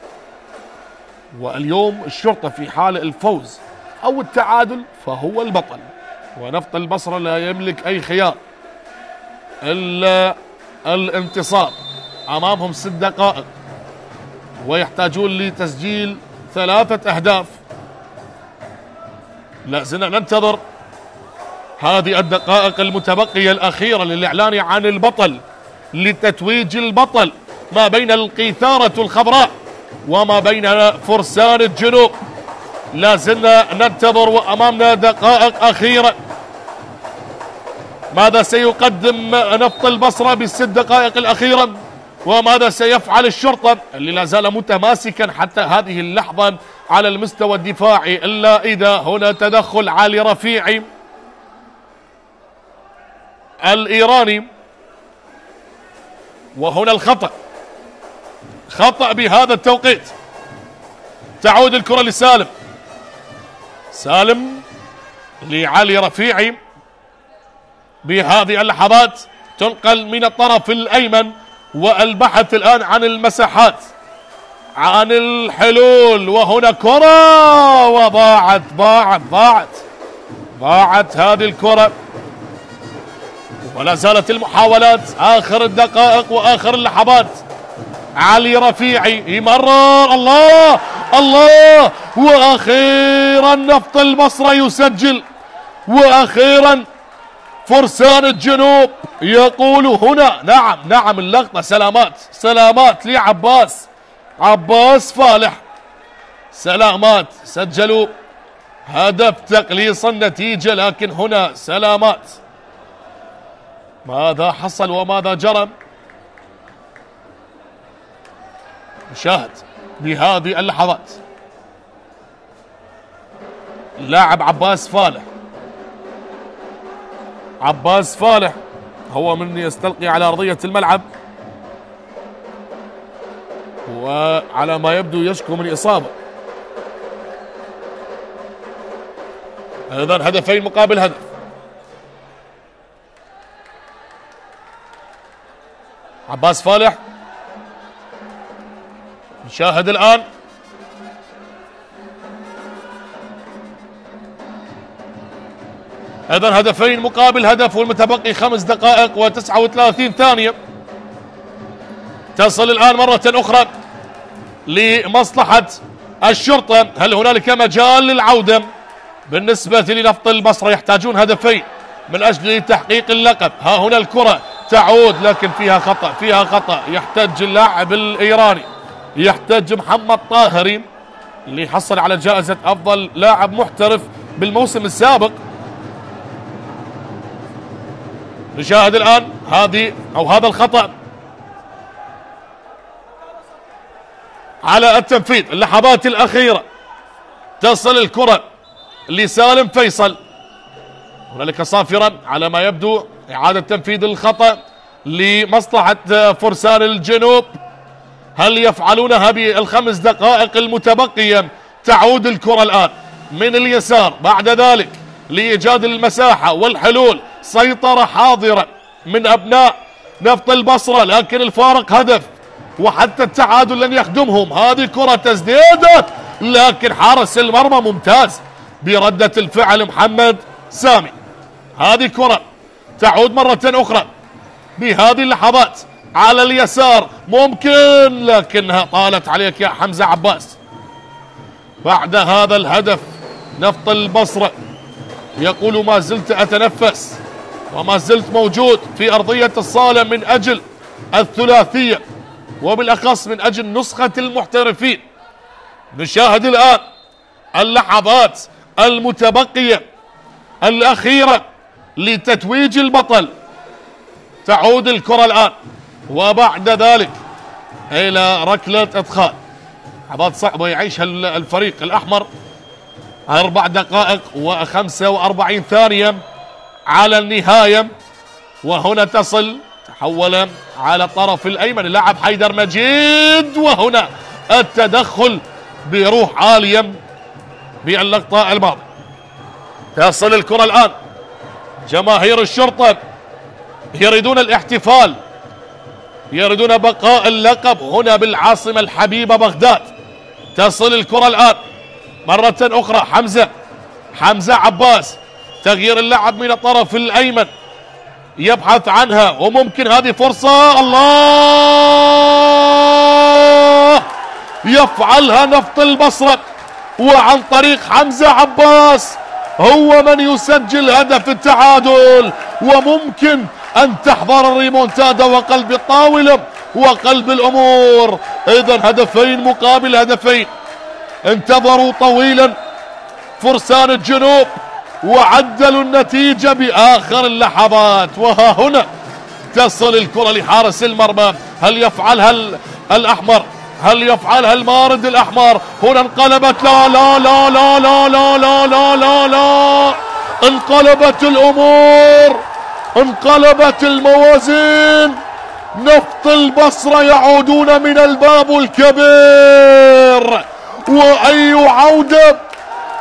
واليوم الشرطة في حال الفوز أو التعادل فهو البطل، ونفط البصرة لا يملك أي خيار إلا الانتصار. أمامهم 6 دقائق ويحتاجون لتسجيل 3 أهداف. لا زلنا ننتظر هذه الدقائق المتبقية الأخيرة للإعلان عن البطل، لتتويج البطل ما بين القيثارة الخضراء وما بين فرسان الجنوب. لا زلنا ننتظر وأمامنا دقائق أخيرة. ماذا سيقدم نفط البصرة ب6 دقائق الأخيرة، وماذا سيفعل الشرطة اللي لا زال متماسكا حتى هذه اللحظة على المستوى الدفاعي، إلا إذا هنا تدخل علي رفيعي الإيراني. وهنا الخطأ، خطأ بهذا التوقيت. تعود الكرة لسالم، سالم لعلي رفيعي. بهذه اللحظات تنقل من الطرف الأيمن، والبحث الآن عن المساحات، عن الحلول. وهنا كرة وضاعت ضاعت هذه الكرة. ولا زالت المحاولات، آخر الدقائق وآخر اللحظات. علي رفيعي يمرر، الله وأخيرا نفط البصرة يسجل، وأخيرا فرسان الجنوب يقول هنا نعم اللقطة. سلامات لعباس فالح، سلامات. سجلوا هدف تقليص النتيجة، لكن هنا سلامات. ماذا حصل وماذا جرى؟ نشاهد بهذه اللحظات. اللاعب عباس فالح هو من يستلقي على أرضية الملعب، وعلى ما يبدو يشكو من إصابة. أيضا هدفين مقابل هدف. عباس فالح، نشاهد الآن أيضا هدفين مقابل هدف، والمتبقي 5 دقائق و39 ثانية. تصل الآن مرة أخرى لمصلحة الشرطة. هل هنالك مجال للعودة؟ بالنسبة لنفط البصرة يحتاجون هدفين من أجل تحقيق اللقب. ها هنا الكرة تعود، لكن فيها خطأ. يحتاج اللاعب الإيراني، يحتاج محمد طاهري اللي حصل على جائزة أفضل لاعب محترف بالموسم السابق. نشاهد الآن هذا الخطأ على التنفيذ. اللحظات الأخيرة تصل الكرة لسالم فيصل. هنالك صافرة على ما يبدو، إعادة تنفيذ الخطأ لمصلحة فرسان الجنوب. هل يفعلونها بالخمس دقائق المتبقية؟ تعود الكرة الآن من اليسار، بعد ذلك لإيجاد المساحة والحلول. سيطرة حاضرة من أبناء نفط البصرة، لكن الفارق هدف، وحتى التعادل لن يخدمهم. هذه كرة تسديدة، لكن حارس المرمى ممتاز بردة الفعل محمد سامي. هذه كرة تعود مرة أخرى بهذه اللحظات على اليسار، ممكن، لكنها طالت عليك يا حمزة عباس. بعد هذا الهدف نفط البصرة يقول ما زلت أتنفس وما زلت موجود في أرضية الصالة من أجل الثلاثية، وبالأخص من أجل نسخة المحترفين. نشاهد الآن اللحظات المتبقية الأخيرة لتتويج البطل. تعود الكرة الآن، وبعد ذلك إلى ركلة إدخال. لحظات صعبة يعيشها الفريق الأحمر. 4 دقائق و45 ثانية على النهاية، وهنا تصل تحول على الطرف الأيمن اللاعب حيدر مجيد، وهنا التدخل بروح عالية باللقطة الماضية. تصل الكرة الآن، جماهير الشرطة يريدون الاحتفال، يريدون بقاء اللقب هنا بالعاصمة الحبيبة بغداد. تصل الكرة الآن مرة أخرى، حمزة عباس، تغيير اللعب من الطرف الأيمن يبحث عنها، وممكن هذه فرصة. الله، يفعلها نفط البصرة، وعن طريق حمزة عباس هو من يسجل هدف التعادل، وممكن أن تحضر الريمونتادا وقلب الطاولة وقلب الأمور. إذن هدفين مقابل هدفين. انتظروا طويلا فرسان الجنوب وعدلوا النتيجة بآخر اللحظات، وها هنا تصل الكرة لحارس المرمى. هل يفعلها الأحمر؟ هل يفعلها المارد الأحمر؟ هنا انقلبت، لا لا لا لا لا لا لا لا لا لا، انقلبت الأمور، انقلبت الموازين. نفط البصرة يعودون من الباب الكبير، وأي عودة،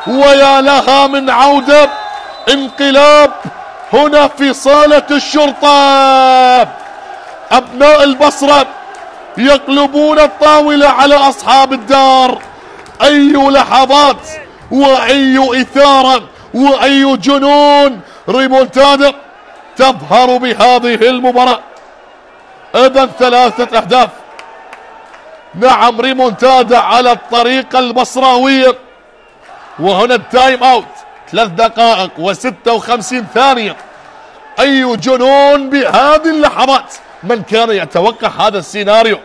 ويا لها من عودة انقلاب هنا في صالة الشرطة. أبناء البصرة يقلبون الطاولة على أصحاب الدار. أي لحظات وأي إثارة وأي جنون ريمونتادا تظهر بهذه المباراة. إذن 3 أهداف. نعم ريمونتادا على الطريقة البصراوية. وهنا التايم أوت 3 دقائق و56 ثانية. أي جنون بهذه اللحظات. من كان يتوقع هذا السيناريو؟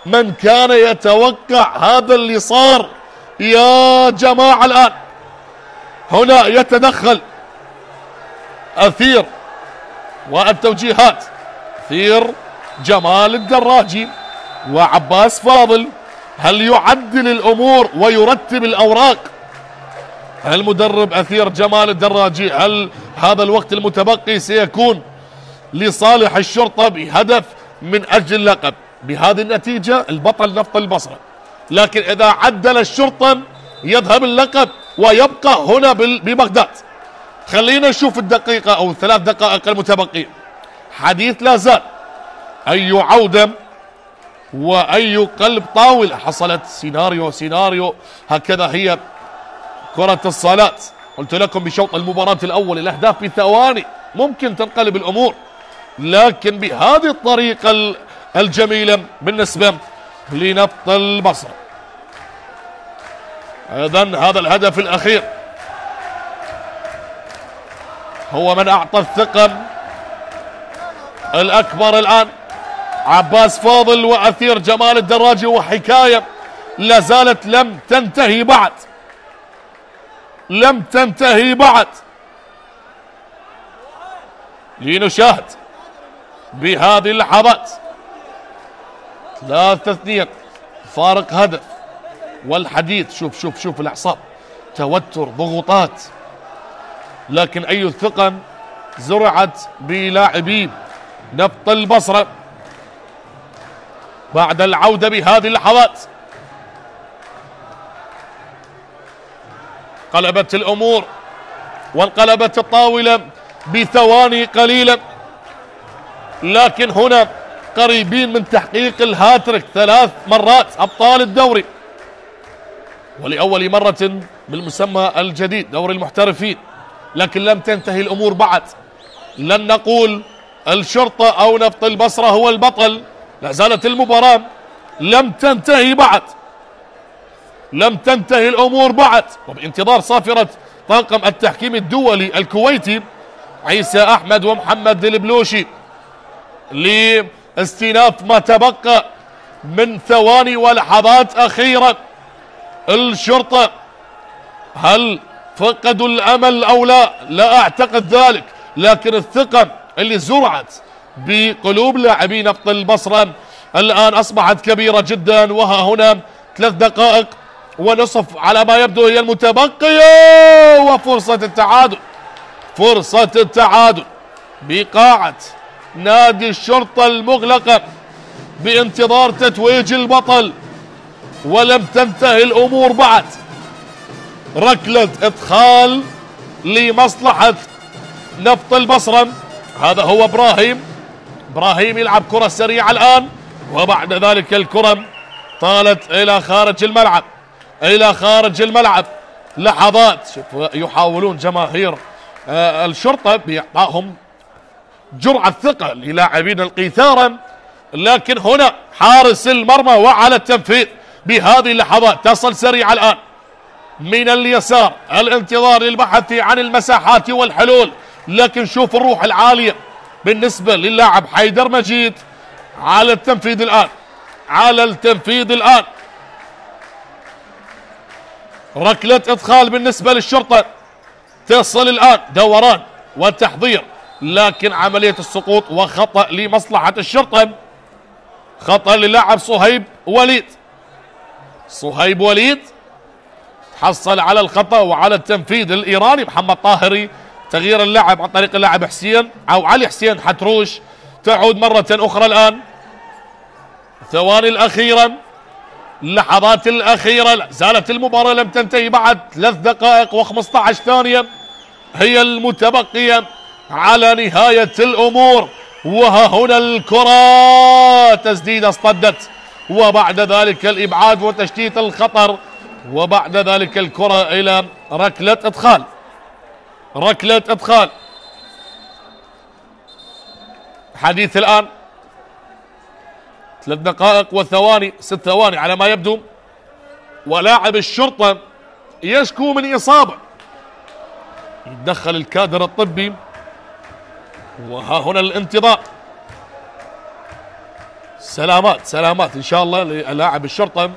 من كان يتوقع هذا اللي صار يا جماعة؟ الآن هنا يتدخل أثير والتوجيهات. أثير جمال الدراجي وعباس فاضل. هل يعدل الأمور ويرتب الأوراق المدرب أثير جمال الدراجي؟ هل هذا الوقت المتبقي سيكون لصالح الشرطة بهدف من أجل اللقب؟ بهذه النتيجة البطل نفط البصرة، لكن إذا عدل الشرطة يذهب اللقب ويبقى هنا ببغداد. خلينا نشوف الدقيقة أو 3 دقائق المتبقية. حديث لا زال. أي عودة وأي قلب طاولة حصلت. سيناريو هكذا هي كرة الصالات. قلت لكم بشوط المباراة الأول الأهداف بثواني ممكن تنقلب الأمور، لكن بهذه الطريقة الجميلة بالنسبة لنفط البصرة. إذن هذا الهدف الأخير هو من أعطى الثقة الأكبر الآن. عباس فاضل وأثير جمال الدراجي، وحكاية لا زالت لم تنتهي بعد. لم تنتهي بعد. لنشاهد بهذه اللحظات 3-2 فارق هدف. والحديث شوف الأعصاب، توتر، ضغوطات، لكن أي ثقة زرعت بلاعبي نفط البصرة بعد العودة بهذه اللحظات. قلبت الأمور وانقلبت الطاولة بثواني قليلة، لكن هنا قريبين من تحقيق الهاتريك 3 مرات أبطال الدوري، ولأول مرة بالمسمى الجديد دوري المحترفين. لكن لم تنتهي الأمور بعد. لن نقول الشرطة أو نفط البصرة هو البطل، لا زالت المباراة لم تنتهي بعد. لم تنتهي الأمور بعد، وبانتظار صافرة طاقم التحكيم الدولي الكويتي عيسى أحمد ومحمد البلوشي لاستئناف ما تبقى من ثواني ولحظات أخيرة. الشرطة هل فقدوا الأمل أو لا؟ لا أعتقد ذلك، لكن الثقة اللي زرعت بقلوب لاعبي نفط البصرة الآن أصبحت كبيرة جدا. وها هنا 3 دقائق ونصف على ما يبدو هي المتبقية، وفرصة التعادل. فرصة التعادل بقاعة نادي الشرطة المغلقة بانتظار تتويج البطل، ولم تنتهي الأمور بعد. ركلة إدخال لمصلحة نفط البصرة. هذا هو إبراهيم يلعب كرة سريعة الآن، وبعد ذلك الكرة طالت إلى خارج الملعب. إلى خارج الملعب. لحظات يحاولون جماهير الشرطة بإعطائهم جرعة ثقة للاعبين القيثارة، لكن هنا حارس المرمى وعلى التنفيذ بهذه اللحظات. تصل سريعة الآن من اليسار، الانتظار للبحث عن المساحات والحلول، لكن شوف الروح العالية بالنسبة للاعب حيدر مجيد. على التنفيذ الآن، على التنفيذ الآن. ركلة إدخال بالنسبة للشرطة. تصل الآن دوران والتحضير، لكن عملية السقوط وخطأ لمصلحة الشرطة. خطأ للاعب صهيب وليد حصل على الخطأ وعلى التنفيذ الإيراني محمد طاهري. تغيير اللاعب عن طريق اللاعب حسين أو علي حسين حتروش. تعود مرة أخرى الآن ثواني الأخيرة، اللحظات الأخيرة. زالت المباراة لم تنتهي بعد. 3 دقائق و15 ثانية. هي المتبقية على نهاية الأمور. وها هنا الكرة، تسديدة اصطدت، وبعد ذلك الإبعاد وتشتيت الخطر، وبعد ذلك الكرة إلى ركلة إدخال. ركلة إدخال. حديث الآن 3 دقائق وثواني 6 ثواني على ما يبدو، ولاعب الشرطة يشكو من إصابة. يتدخل الكادر الطبي، وها هنا الانتظار. سلامات سلامات إن شاء الله للاعب الشرطة،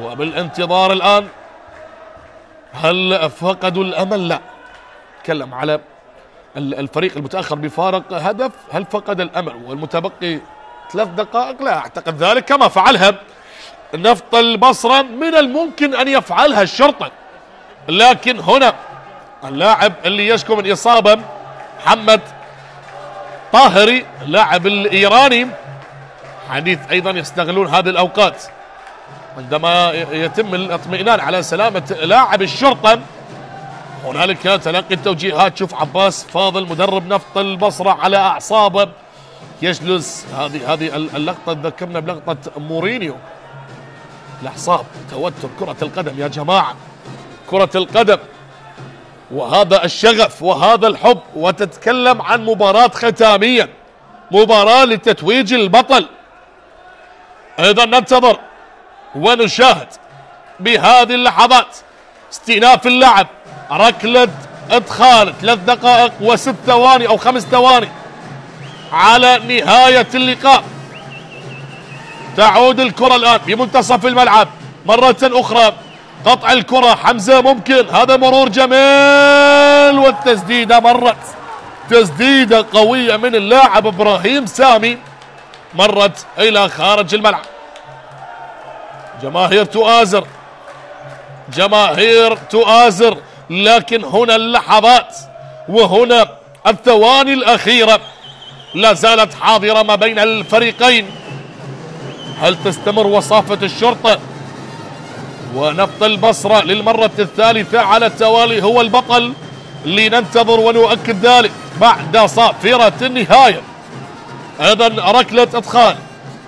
وبالانتظار الآن. هل فقدوا الأمل؟ لا. تكلم على الفريق المتأخر بفارق هدف، هل فقد الأمل والمتبقي 3 دقائق؟ لا أعتقد ذلك، كما فعلها نفط البصرة من الممكن أن يفعلها الشرطة. لكن هنا اللاعب اللي يشكو من إصابة محمد طاهري اللاعب الإيراني، حديث أيضا يستغلون هذه الأوقات عندما يتم الاطمئنان على سلامة لاعب الشرطة. هنالك تلقي التوجيهات. شوف عباس فاضل مدرب نفط البصرة على أعصابه، يجلس. هذه اللقطة تذكرنا بلقطة مورينيو. الأعصاب، توتر كرة القدم يا جماعة، كرة القدم، وهذا الشغف وهذا الحب. وتتكلم عن مباراة ختامية، مباراة لتتويج البطل. إذا ننتظر ونشاهد بهذه اللحظات استئناف اللعب. ركلة إدخال 3 دقائق و6 ثواني أو 5 ثواني على نهاية اللقاء. تعود الكرة الآن بمنتصف الملعب مرة أخرى. قطع الكرة حمزة ممكن، هذا مرور جميل، والتسديدة مرت تسديدة قوية من اللاعب إبراهيم سامي، مرت إلى خارج الملعب. جماهير تؤازر، جماهير تؤازر، لكن هنا اللحظات وهنا الثواني الأخيرة لا زالت حاضرة ما بين الفريقين. هل تستمر وصافة الشرطة ونفط البصرة للمرة الثالثة على التوالي هو البطل؟ لننتظر ونؤكد ذلك بعد صافرة النهاية. إذن ركلة إدخال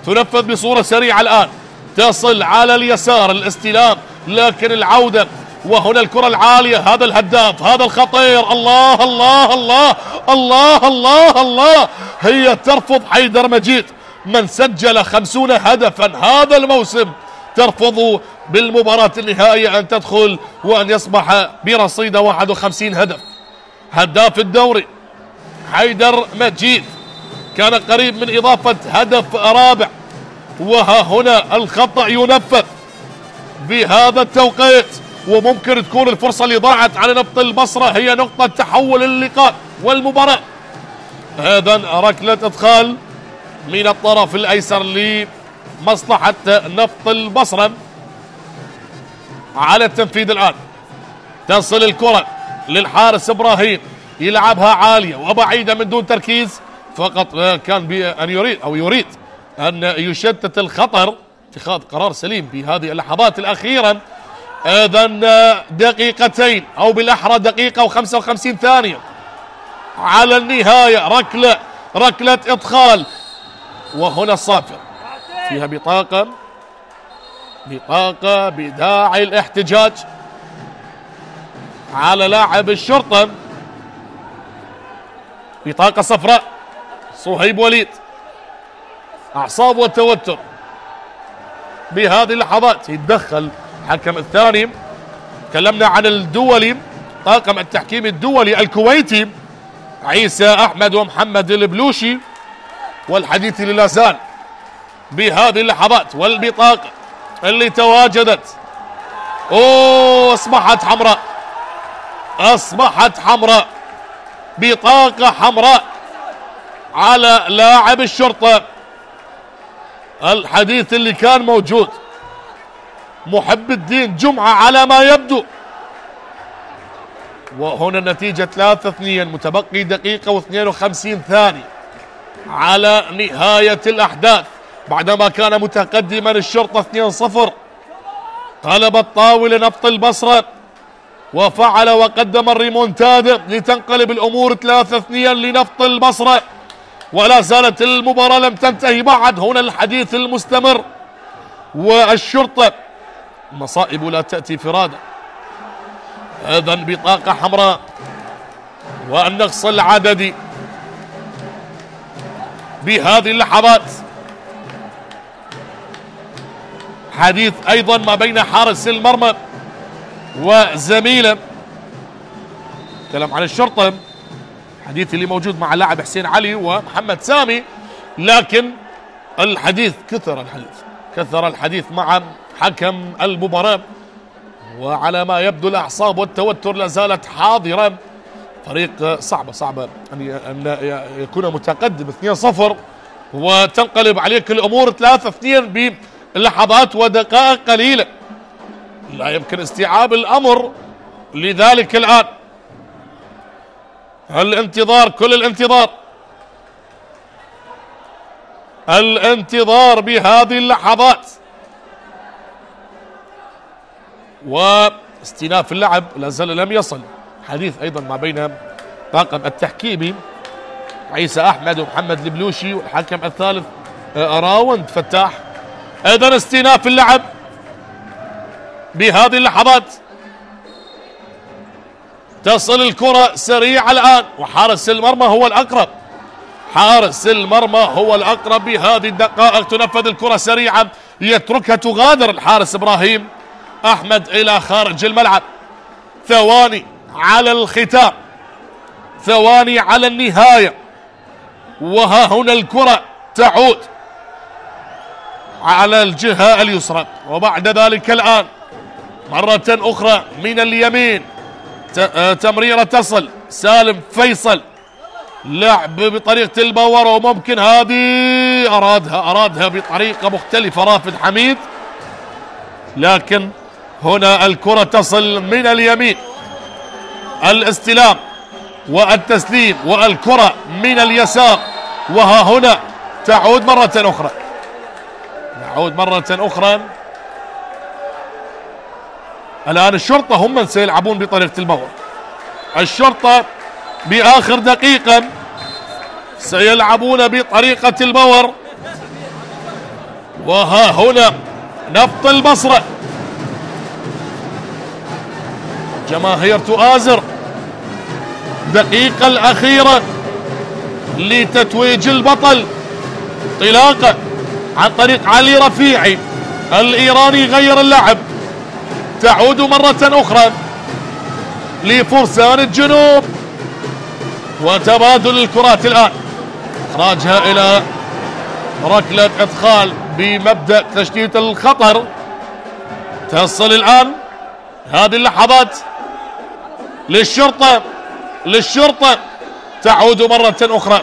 تنفذ بصورة سريعة الآن، تصل على اليسار الاستلام، لكن العودة وهنا الكرة العالية. هذا الهداف، هذا الخطير، الله الله الله الله الله الله. هي ترفض حيدر مجيد من سجل 50 هدفا هذا الموسم، ترفض بالمباراة النهائية أن تدخل وأن يصبح برصيد 51 هدف. هداف الدوري حيدر مجيد كان قريب من إضافة هدف رابع، وها هنا الخطأ ينفذ بهذا التوقيت، وممكن تكون الفرصة اللي ضاعت على نفط البصرة هي نقطة تحول اللقاء والمباراة. إذن ركلة إدخال من الطرف الأيسر لمصلحة نفط البصرة على التنفيذ الآن. تصل الكرة للحارس إبراهيم، يلعبها عالية وبعيدة من دون تركيز، فقط كان بأن يريد أن يشتت الخطر. اتخاذ قرار سليم بهذه اللحظات الأخيرة. إذن دقيقتين أو بالأحرى دقيقة و55 ثانية على النهاية. ركلة إدخال، وهنا الصافر فيها بطاقة بداعي الاحتجاج على لاعب الشرطة، بطاقة صفراء. صهيب وليد، أعصاب والتوتر بهذه اللحظات. يتدخل حكم الثاني. تكلمنا عن الدولي، طاقم التحكيم الدولي الكويتي عيسى أحمد ومحمد البلوشي، والحديث اللي لا زال بهذه اللحظات. والبطاقة اللي تواجدت أصبحت حمراء، بطاقة حمراء على لاعب الشرطة. الحديث اللي كان موجود محب الدين جمعة على ما يبدو، وهنا النتيجة 3-2، متبقي دقيقة و52 ثانية على نهاية الأحداث. بعدما كان متقدما الشرطة 2-0، قلب الطاولة نفط البصرة وفعل وقدم الريمونتادا لتنقلب الأمور 3-2 لنفط البصرة. ولا زالت المباراة لم تنتهي بعد، هنا الحديث المستمر. والشرطة مصائب لا تأتي فرادى، إذا بطاقة حمراء والنقص العددي بهذه اللحظات. حديث أيضا ما بين حارس المرمى وزميله. كلام عن الشرطة، الحديث اللي موجود مع اللاعب حسين علي ومحمد سامي، لكن الحديث كثر الحديث مع حكم المباراة. وعلى ما يبدو الأعصاب والتوتر لا زالت حاضرة. فريق صعبة أن يكون متقدم 2-0 وتنقلب عليك الأمور 3-2 بلحظات ودقائق قليلة. لا يمكن استيعاب الأمر، لذلك الآن الانتظار، كل الانتظار بهذه اللحظات. واستئناف اللعب لا زال لم يصل. حديث أيضا ما بين طاقم التحكيمي عيسى أحمد ومحمد البلوشي والحكم الثالث راوند فتاح. أيضا استئناف اللعب بهذه اللحظات. تصل الكرة سريعة الآن، وحارس المرمى هو الأقرب. بهذه الدقائق. تنفذ الكرة سريعة، يتركها تغادر الحارس إبراهيم أحمد إلى خارج الملعب. ثواني على الختام، ثواني على النهاية، وها هنا الكرة تعود على الجهة اليسرى. وبعد ذلك الآن مرة أخرى من اليمين تمريرة تصل سالم فيصل، لعب بطريقة الباور، وممكن هذه أرادها بطريقة مختلفة رافد حميد، لكن هنا الكرة تصل من اليمين. الاستلام والتسليم والكرة من اليسار، وها هنا تعود مرة أخرى. الآن الشرطة هم من سيلعبون بطريقة الباور. الشرطة بآخر دقيقة سيلعبون بطريقة الباور. وها هنا نفط البصرة، جماهير تؤازر. دقيقة الأخيرة لتتويج البطل، انطلاقة عن طريق علي رفيعي الإيراني غير اللعب. تعود مرة أخرى لفرسان الجنوب، وتبادل الكرات الآن، إخراجها إلى ركلة إدخال بمبدأ تشتيت الخطر. تصل الآن هذه اللحظات للشرطة تعود مرة أخرى.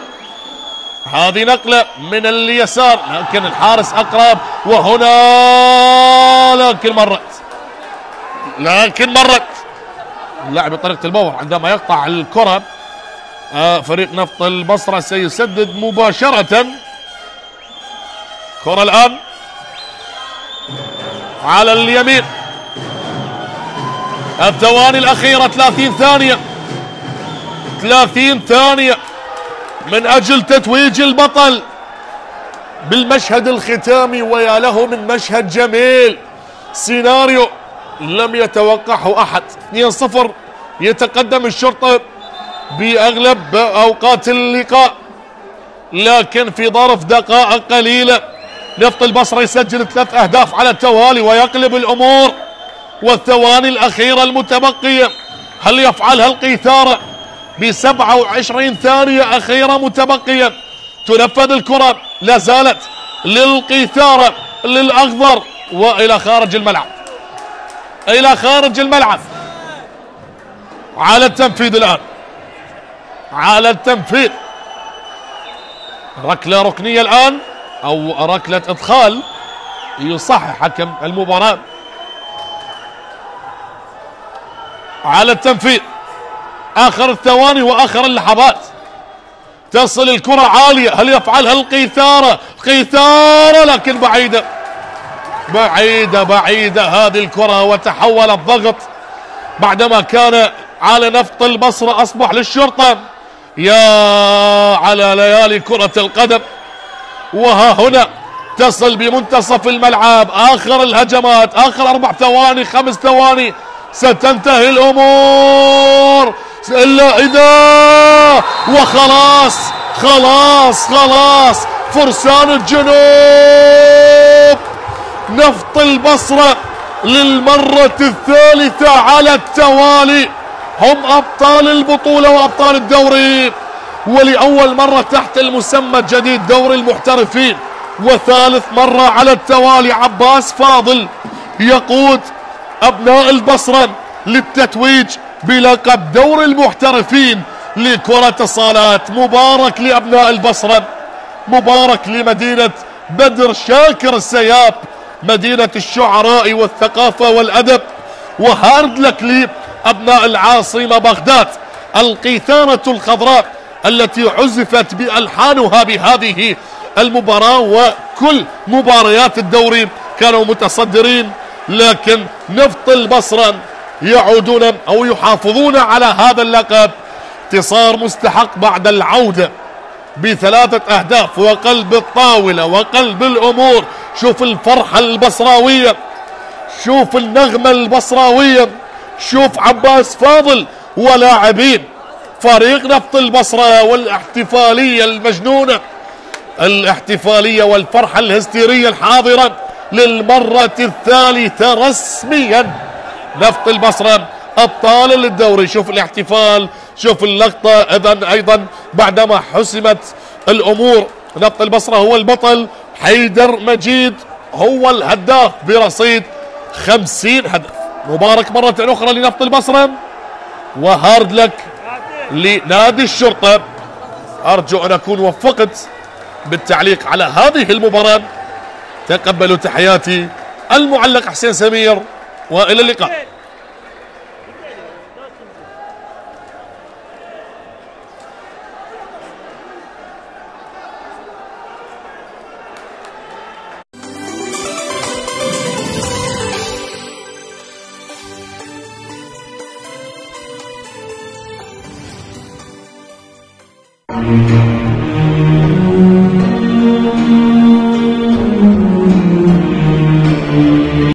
هذه نقلة من اليسار، لكن الحارس أقرب، وهنا لكن مرت اللاعب بطريقة الباور عندما يقطع الكرة. فريق نفط البصرة سيسدد مباشرة. كرة الآن على اليمين، الثواني الأخيرة 30 ثانية من أجل تتويج البطل بالمشهد الختامي. ويا له من مشهد جميل، سيناريو لم يتوقعه أحد. 2-0 يتقدم الشرطة بأغلب أوقات اللقاء، لكن في ظرف دقائق قليلة نفط البصرة يسجل 3 أهداف على التوالي ويقلب الأمور. والثواني الأخيرة المتبقية، هل يفعلها القيثارة ب27 ثانية أخيرة متبقية؟ تنفذ الكرة، لا زالت للقيثارة للأخضر، وإلى خارج الملعب. على التنفيذ الآن، ركلة ركنية الآن، أو ركلة إدخال يصحح حكم المباراة. على التنفيذ، آخر الثواني وآخر اللحظات. تصل الكرة عالية، هل يفعلها القيثارة؟ لكن بعيدة هذه الكرة، وتحول الضغط بعدما كان على نفط البصرة أصبح للشرطة. يا على ليالي كرة القدم. وها هنا تصل بمنتصف الملعب، آخر الهجمات، آخر 4 ثواني 5 ثواني ستنتهي الأمور، إلا إذا وخلاص خلاص فرسان الجنوب نفط البصرة للمرة الثالثة على التوالي هم أبطال البطولة وأبطال الدوري، ولأول مرة تحت المسمى الجديد دوري المحترفين، وثالث مرة على التوالي عباس فاضل يقود أبناء البصرة للتتويج بلقب دوري المحترفين لكرة الصالات. مبارك لأبناء البصرة، مبارك لمدينة بدر شاكر السياب، مدينة الشعراء والثقافة والأدب، وهارد لك لأبناء العاصمة بغداد، القيثارة الخضراء التي عزفت بألحانها بهذه المباراة، وكل مباريات الدوري كانوا متصدرين، لكن نفط البصرة يعودون أو يحافظون على هذا اللقب. انتصار مستحق بعد العودة ب3 أهداف وقلب الطاولة وقلب الأمور. شوف الفرحة البصراوية، شوف النغمة البصراوية، شوف عباس فاضل ولاعبين فريق نفط البصرة والاحتفالية المجنونة، الاحتفالية والفرحة الهستيرية الحاضرة للمرة الثالثة رسميا. نفط البصرة أبطال للدوري. شوف الاحتفال، شوف اللقطة. إذن أيضا بعدما حسمت الأمور نفط البصرة هو البطل، حيدر مجيد هو الهداف برصيد 50 هدف. مبارك مرة أخرى لنفط البصرة، وهارد لك لنادي الشرطة. أرجو أن أكون وفقت بالتعليق على هذه المباراة. تقبلوا تحياتي، المعلق حسين سمير، وإلى اللقاء. Thank you.